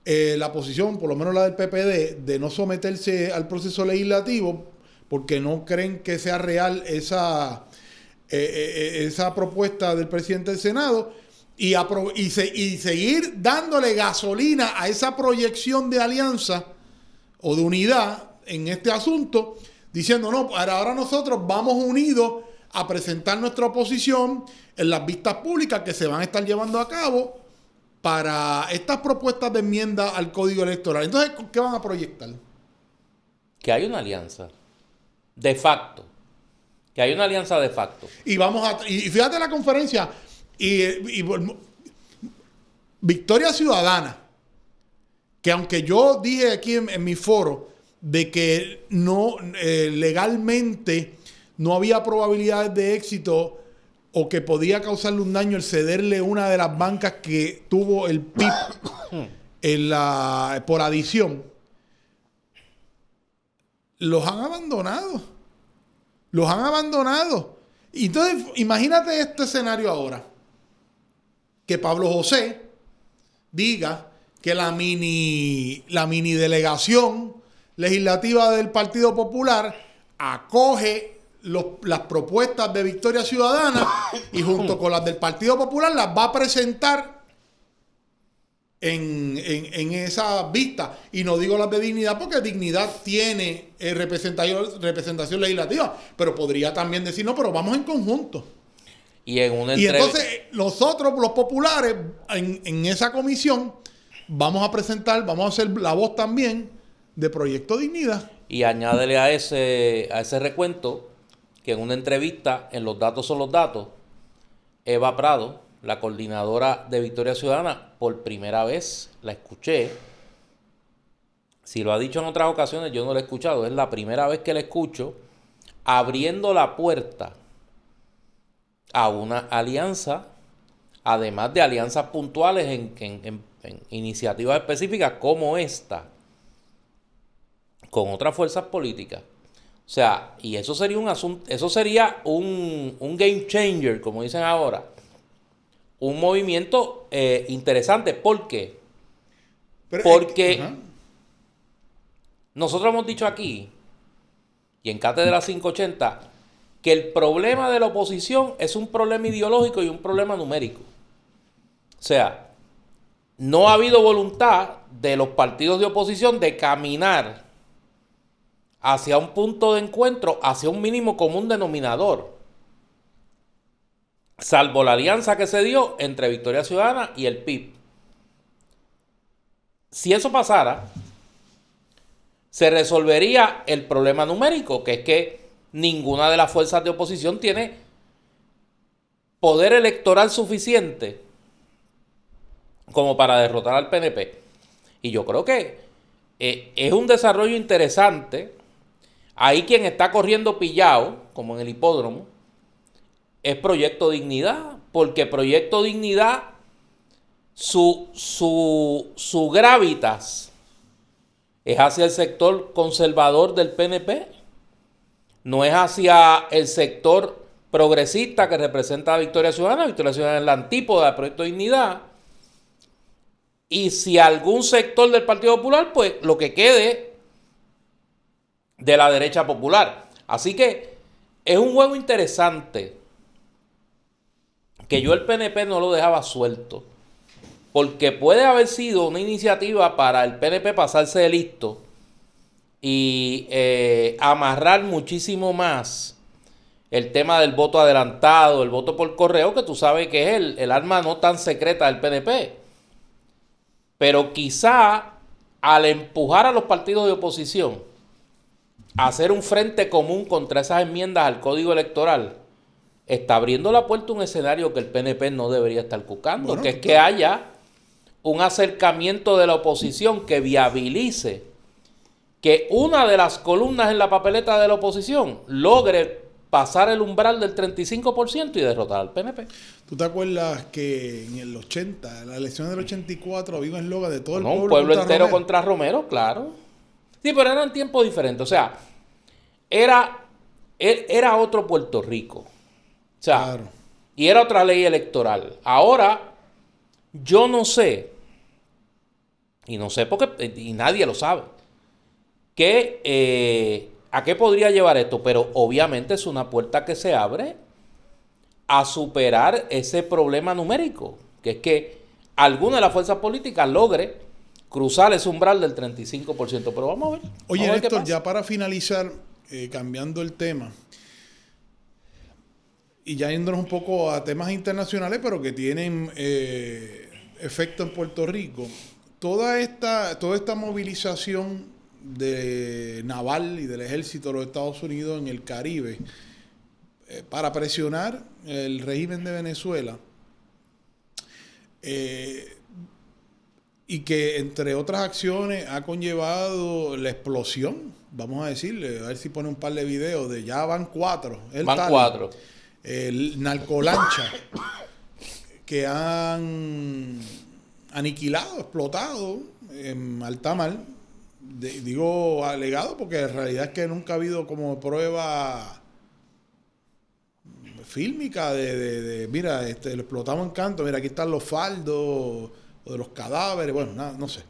la posición, por lo menos la del PPD, de no someterse al proceso legislativo, porque no creen que sea real esa propuesta del presidente del Senado, y seguir dándole gasolina a esa proyección de alianza o de unidad en este asunto, diciendo, no, ahora nosotros vamos unidos a presentar nuestra oposición en las vistas públicas que se van a estar llevando a cabo para estas propuestas de enmienda al Código Electoral. Entonces, ¿qué van a proyectar? Que hay una alianza de facto. Que hay una alianza de facto. Y fíjate la conferencia, y Victoria Ciudadana, que aunque yo dije aquí en mi foro de que no legalmente no había probabilidades de éxito o que podía causarle un daño el cederle una de las bancas que tuvo el PIB por adición, los han abandonado. Y entonces, imagínate este escenario ahora. Que Pablo José diga que la mini delegación legislativa del Partido Popular acoge las propuestas de Victoria Ciudadana y junto con las del Partido Popular las va a presentar en esa vista. Y no digo las de Dignidad porque Dignidad tiene representación legislativa, pero podría también decir, no, pero vamos en conjunto. Y entonces nosotros, los populares, en esa comisión, vamos a hacer la voz también de Proyecto Dignidad. Y añádele a ese recuento que en una entrevista en Los Datos son los Datos, Eva Prado, la coordinadora de Victoria Ciudadana, por primera vez la escuché. Si lo ha dicho en otras ocasiones, yo no la he escuchado. Es la primera vez que la escucho abriendo la puerta a una alianza, además de alianzas puntuales en iniciativas específicas como esta, con otras fuerzas políticas. O sea, y eso sería un asunto, eso sería un game changer, como dicen ahora. Un movimiento interesante. ¿Por qué? Porque nosotros hemos dicho aquí, y en Cátedra 580, que el problema de la oposición es un problema ideológico y un problema numérico. O sea, no ha habido voluntad de los partidos de oposición de caminar hacia un punto de encuentro, hacia un mínimo común denominador. Salvo la alianza que se dio entre Victoria Ciudadana y el PIB. Si eso pasara, se resolvería el problema numérico, que es que ninguna de las fuerzas de oposición tiene poder electoral suficiente como para derrotar al PNP. Y yo creo que es un desarrollo interesante. Ahí quien está corriendo pillado, como en el hipódromo, es Proyecto Dignidad, porque Proyecto Dignidad, su gravitas es hacia el sector conservador del PNP, no es hacia el sector progresista que representa a Victoria Ciudadana. Victoria Ciudadana es la antípoda de Proyecto Dignidad. Y si algún sector del Partido Popular, pues lo que quede de la derecha popular. Así que es un juego interesante que yo el PNP no lo dejaba suelto, porque puede haber sido una iniciativa para el PNP pasarse de listo y amarrar muchísimo más el tema del voto adelantado, el voto por correo, que tú sabes que es el arma no tan secreta del PNP. Pero quizá al empujar a los partidos de oposición a hacer un frente común contra esas enmiendas al Código Electoral, está abriendo la puerta a un escenario que el PNP no debería estar buscando, bueno, que es que haya un acercamiento de la oposición que viabilice que una de las columnas en la papeleta de la oposición logre pasar el umbral del 35% y derrotar al PNP. ¿Tú te acuerdas que en el 80, en la elección del 84, había un eslogan de todo el pueblo un pueblo contra entero Romero? Contra Romero, claro. Sí, pero eran tiempos diferentes. O sea, era otro Puerto Rico. O sea, claro. Y era otra ley electoral. Ahora, yo no sé, y no sé porque, y nadie lo sabe, a qué podría llevar esto, pero obviamente es una puerta que se abre a superar ese problema numérico, que es que alguna de las fuerzas políticas logre cruzar ese umbral del 35%. Pero vamos a ver. Oye, vamos a ver Néstor, ya para finalizar, cambiando el tema, y ya yéndonos un poco a temas internacionales, pero que tienen efecto en Puerto Rico, toda esta movilización de naval y del ejército de los Estados Unidos en el Caribe para presionar el régimen de Venezuela, y que entre otras acciones ha conllevado la explosión, vamos a decirle, a ver si pone un par de videos de ya van 4. Van 4. El narcolancha que han aniquilado, explotado en alta mar. Digo alegado porque en realidad es que nunca ha habido como prueba fílmica de mira, lo explotamos en Canto, mira, aquí están los faldos o de los cadáveres, bueno, no sé.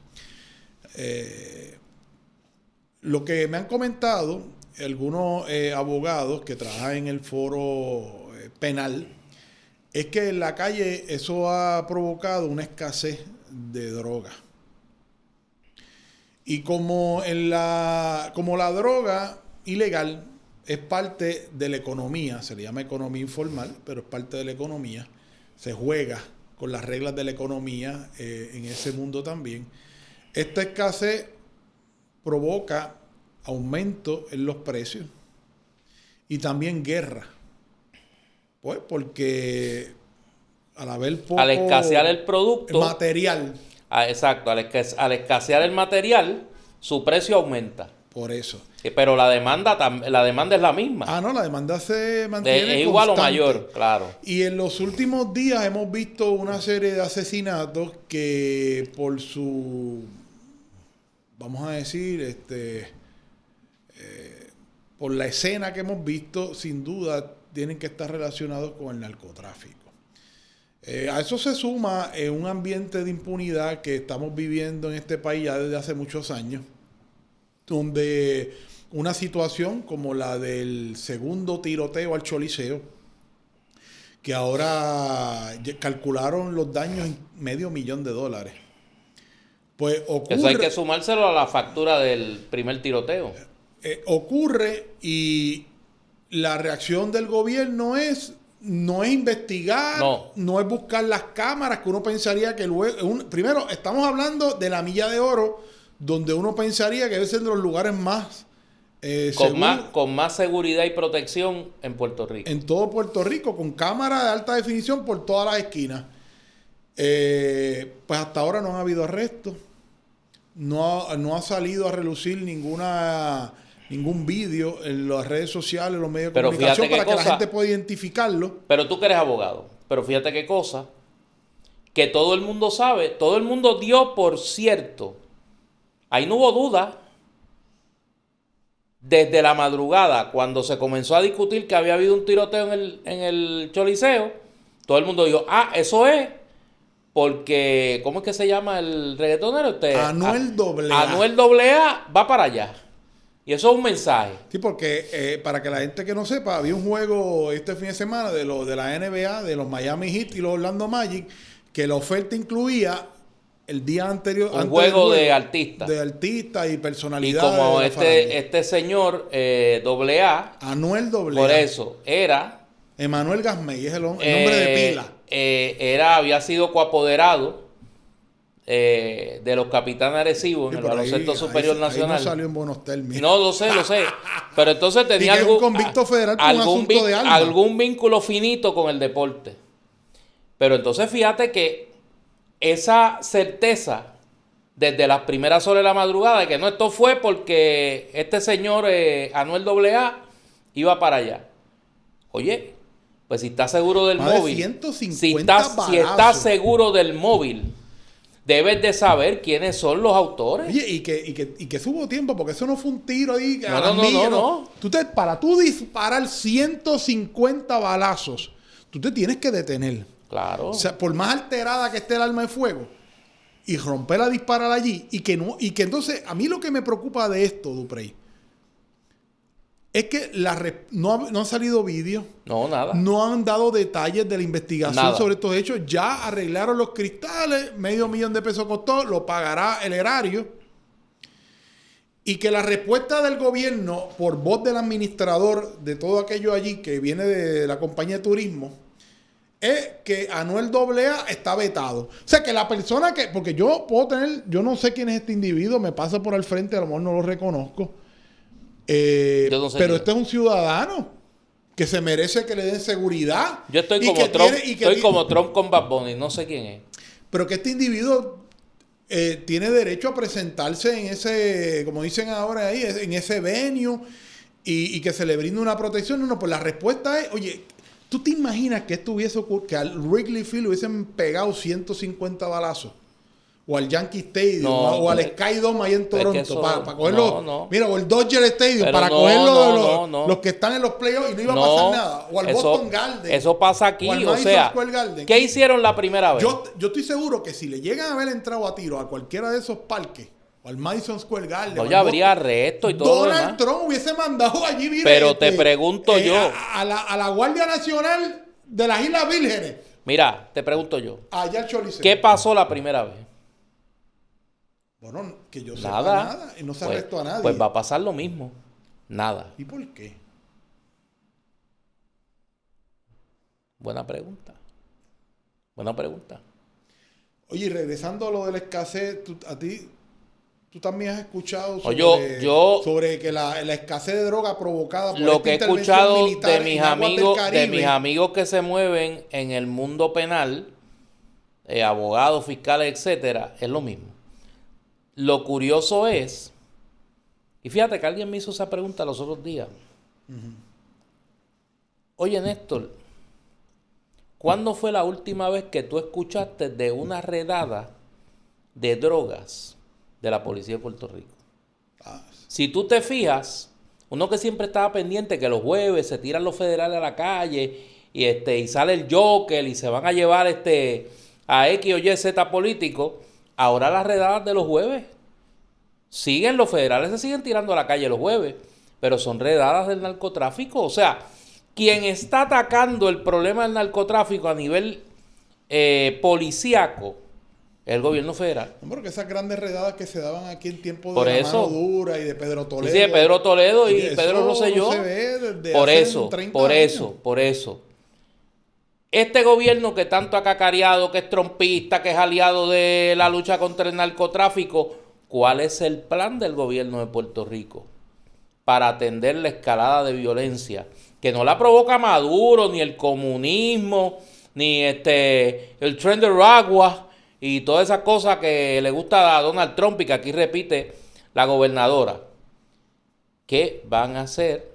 Lo que me han comentado algunos abogados que trabajan en el foro penal es que en la calle eso ha provocado una escasez de droga. Y como la droga ilegal es parte de la economía, se le llama economía informal, pero es parte de la economía, se juega con las reglas de la economía en ese mundo también. Esta escasez provoca aumento en los precios y también guerra. Pues porque al haber poco... Al escasear el producto... material. Exacto, al escasear el material, su precio aumenta. Por eso. Pero la demanda es la misma. Ah, no, la demanda se mantiene Es igual constante. o mayor, claro. Y en los últimos días hemos visto una serie de asesinatos que por su, vamos a decir, por la escena que hemos visto, sin duda tienen que estar relacionados con el narcotráfico. A eso se suma un ambiente de impunidad que estamos viviendo en este país ya desde hace muchos años, donde una situación como la del segundo tiroteo al Choliseo, que ahora calcularon los daños en $500,000. Pues ocurre, Eso hay que sumárselo a la factura del primer tiroteo. ocurre y la reacción del gobierno no es investigar, no es buscar las cámaras, que uno pensaría que luego... primero, estamos hablando de la Milla de Oro, donde uno pensaría que debe ser de los lugares más... con más seguridad y protección en Puerto Rico. En todo Puerto Rico, con cámaras de alta definición por todas las esquinas. Pues hasta ahora no ha habido arrestos. No ha salido a relucir ningún vídeo en las redes sociales, en los medios de comunicación, para que la gente pueda identificarlo. Pero tú que eres abogado. Pero fíjate qué cosa. Que todo el mundo sabe. Todo el mundo dio por cierto. Ahí no hubo duda. Desde la madrugada, cuando se comenzó a discutir que había habido un tiroteo en el Choliseo, todo el mundo dijo, eso es porque, ¿cómo es que se llama el reggaetonero? Anuel AA. Anuel AA va para allá. Y eso es un mensaje. Sí, porque para que la gente que no sepa, había un juego este fin de semana de la NBA, de los Miami Heat y los Orlando Magic, que la oferta incluía el día anterior... Un juego de artistas. De artistas y Y personalidades. como este señor AA, Anuel AA. por eso, era... Emanuel Gasmey, es el nombre de pila. Había sido coapoderado de los Capitanes Arecibo en el Baloncesto Superior Nacional. Ahí no salió en buenos términos. No, lo sé. Pero entonces tenía un convicto federal por un asunto de armas. algún vínculo finito con el deporte. Pero entonces fíjate que esa certeza desde las primeras horas de la madrugada de que no, esto fue porque este señor Anuel AA iba para allá. Oye, pues si estás seguro del Más de móvil, 150 si estás seguro del móvil, debes de saber quiénes son los autores. Oye, y que subo tiempo, porque eso no fue un tiro ahí. No. Para tú disparar 150 balazos, tú te tienes que detener. Claro. O sea, por más alterada que esté el arma de fuego, y romperla a disparar allí, y que entonces, a mí lo que me preocupa de esto, Duprey, es que no han salido vídeos. No, nada. No han dado detalles de la investigación sobre estos hechos. Ya arreglaron los cristales, $500,000 costó, lo pagará el erario. Y que la respuesta del gobierno, por voz del administrador de todo aquello allí, que viene de la compañía de turismo, es que Anuel AA está vetado. O sea, que la persona que... Porque yo no sé quién es este individuo, me pasa por al frente, a lo mejor no lo reconozco. Yo no sé pero yo. este es un ciudadano que se merece que le den seguridad. Yo estoy como Trump con Bad Bunny, no sé quién es. Pero que este individuo tiene derecho a presentarse en ese, como dicen ahora ahí, en ese venue y que se le brinde una protección. No, pues la respuesta es, oye, ¿tú te imaginas que esto hubiese ocurrido, que al Wrigley Field hubiesen pegado 150 balazos? O al Yankee Stadium, o al Sky Dome ahí en Toronto, para cogerlo. Mira, o el Dodger Stadium, pero para cogerlo los que están en los playoffs y no iba a pasar nada. O al Boston Garden. Eso pasa aquí, o sea, ¿qué hicieron la primera vez? Yo estoy seguro que si le llegan a haber entrado a tiro a cualquiera de esos parques, o al Madison Square Garden, no, ya habría arresto y todo. Donald Trump hubiese mandado allí, mire, pero te pregunto yo. A la Guardia Nacional de las Islas Vírgenes. Mira, te pregunto yo. Allá al Choliseo. ¿Qué pasó la primera vez? Bueno, que yo sepa nada. Y no se arrestó a nadie. Pues va a pasar lo mismo. Nada. ¿Y por qué? Buena pregunta. Oye, y regresando a lo de la escasez, tú también has escuchado sobre que la escasez de droga provocada por lo que he escuchado de mis Caribe. amigos que se mueven en el mundo penal, abogados, fiscales, etcétera, es lo mismo. Lo curioso es Y fíjate que alguien me hizo esa pregunta los otros días. Oye, Néstor, ¿cuándo fue la última vez que tú escuchaste de una redada de drogas de la policía de Puerto Rico? Si tú te fijas, uno que siempre estaba pendiente que los jueves se tiran los federales a la calle y sale el Joker y se van a llevar a X o Y Z político, ahora las redadas de los jueves siguen, los federales se siguen tirando a la calle los jueves, pero son redadas del narcotráfico. O sea, quien está atacando el problema del narcotráfico a nivel policíaco es el gobierno federal. No, porque esas grandes redadas que se daban aquí en tiempo por de eso, la mano dura y de Pedro Toledo. Sí, de Pedro Toledo y Pedro Rosselló. No se ve desde por hace eso, 30 por años. eso, por eso. Este gobierno que tanto ha cacareado, que es trompista, que es aliado de la lucha contra el narcotráfico, ¿cuál es el plan del gobierno de Puerto Rico para atender la escalada de violencia? Que no la provoca Maduro, ni el comunismo, ni el tren de Ragua y todas esas cosas que le gusta a Donald Trump y que aquí repite la gobernadora. ¿Qué van a hacer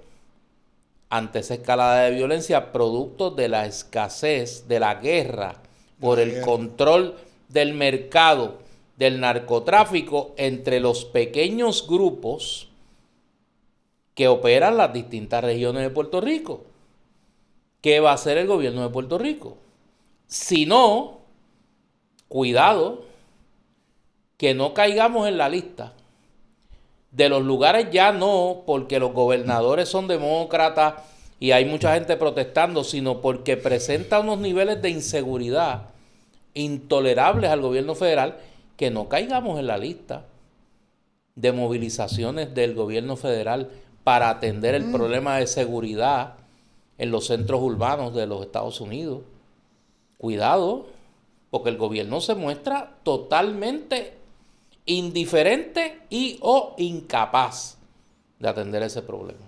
ante esa escalada de violencia producto de la escasez, de la guerra por el control del mercado del narcotráfico entre los pequeños grupos que operan las distintas regiones de Puerto Rico? ¿Qué va a hacer el gobierno de Puerto Rico? Si no, cuidado, que no caigamos en la lista de los lugares, ya no porque los gobernadores son demócratas y hay mucha gente protestando, sino porque presenta unos niveles de inseguridad intolerables al gobierno federal, que no caigamos en la lista de movilizaciones del gobierno federal para atender el problema de seguridad en los centros urbanos de los Estados Unidos. Cuidado, porque el gobierno se muestra totalmente indiferente y o incapaz de atender ese problema.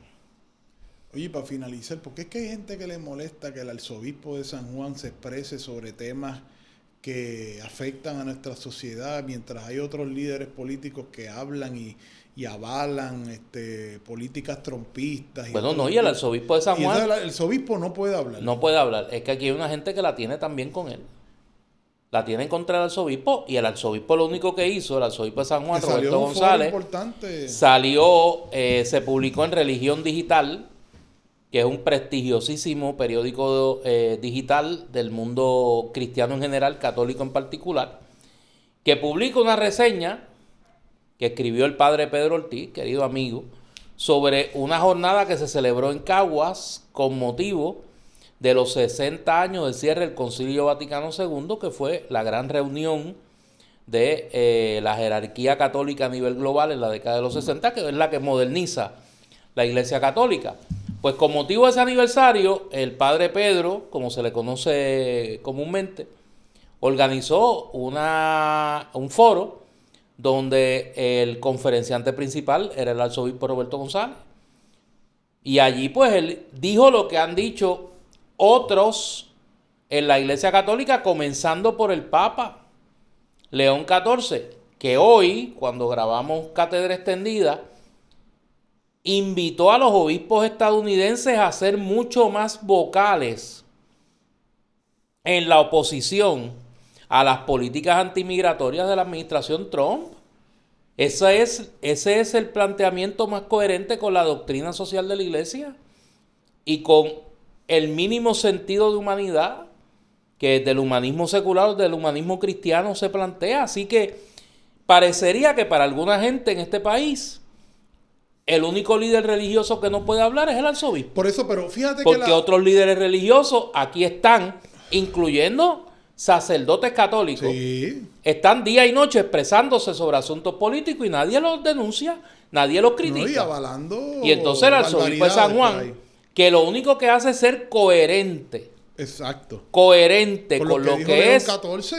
Oye, para finalizar, ¿por qué es que hay gente que le molesta que el arzobispo de San Juan se exprese sobre temas que afectan a nuestra sociedad, mientras hay otros líderes políticos que hablan y avalan políticas trompistas? Bueno, no, y el arzobispo de San Juan... El arzobispo no puede hablar. No puede hablar. Es que aquí hay una gente que la tiene también con él. La tienen contra el arzobispo, y el arzobispo lo único que hizo, el arzobispo de San Juan, Roberto González, se publicó en Religión Digital, que es un prestigiosísimo periódico digital del mundo cristiano en general, católico en particular, que publica una reseña que escribió el padre Pedro Ortiz, querido amigo, sobre una jornada que se celebró en Caguas con motivo de los 60 años del cierre del Concilio Vaticano II, que fue la gran reunión de la jerarquía católica a nivel global en la década de los 60, que es la que moderniza la Iglesia Católica. Pues con motivo de ese aniversario, el padre Pedro, como se le conoce comúnmente, organizó un foro donde el conferenciante principal era el arzobispo Roberto González. Y allí pues él dijo lo que han dicho otros en la Iglesia Católica, comenzando por el Papa León XIV, que hoy, cuando grabamos Cátedra Extendida, invitó a los obispos estadounidenses a ser mucho más vocales en la oposición a las políticas antimigratorias de la administración Trump. Ese es el planteamiento más coherente con la doctrina social de la Iglesia y con el mínimo sentido de humanidad que del humanismo secular, del humanismo cristiano se plantea. Así que parecería que para alguna gente en este país el único líder religioso que no puede hablar es el arzobispo. Por eso, pero fíjate porque otros líderes religiosos aquí están, incluyendo sacerdotes católicos, sí, están día y noche expresándose sobre asuntos políticos y nadie los denuncia, nadie los critica. No, y avalando. Y entonces el arzobispo de San Juan, que lo único que hace es ser coherente. Exacto. Coherente con lo que es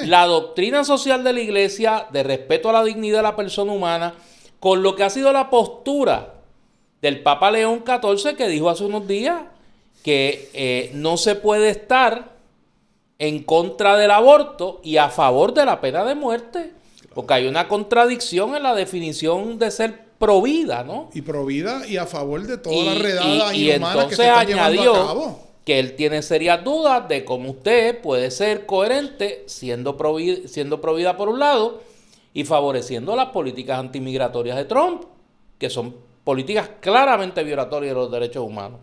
la doctrina social de la Iglesia, de respeto a la dignidad de la persona humana, con lo que ha sido la postura del Papa León XIV, que dijo hace unos días que no se puede estar en contra del aborto y a favor de la pena de muerte. Claro. Porque hay una contradicción en la definición de ser provida, ¿no? Y provida y a favor de todas las redadas y inhumanas que se entonces están llevando a añadió cabo. que él tiene serias dudas de cómo usted puede ser coherente siendo provida por un lado y favoreciendo las políticas antimigratorias de Trump, que son políticas claramente violatorias de los derechos humanos.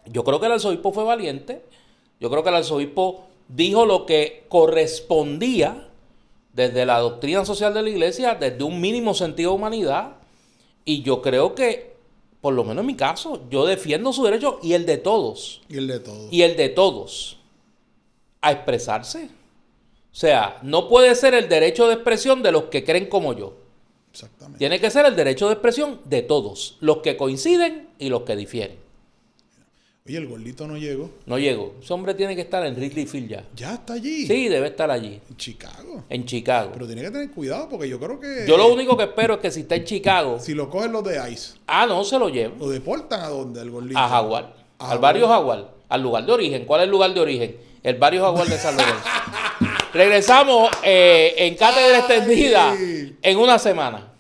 Yo creo que el arzobispo fue valiente. Yo creo que el arzobispo dijo lo que correspondía desde la doctrina social de la iglesia, desde un mínimo sentido de humanidad. Y yo creo que, por lo menos en mi caso, yo defiendo su derecho y el de todos. Y el de todos. Y el de todos a expresarse. O sea, no puede ser el derecho de expresión de los que creen como yo. Exactamente. Tiene que ser el derecho de expresión de todos, los que coinciden y los que difieren. Oye, el gordito no llegó. No llegó. Ese hombre tiene que estar en Wrigley Field ya. Ya está allí. Sí, debe estar allí, En Chicago. en Chicago. Pero tiene que tener cuidado porque yo creo que... Yo lo único que espero es que si está en Chicago, Si lo cogen los de ICE, no se lo lleven. lo deportan a dónde, al gordito. A Jaguar, A al barrio Jaguar, al lugar de origen. ¿Cuál es el lugar de origen? El barrio Jaguar de San Lorenzo. Regresamos en Cátedra Extendida en una semana.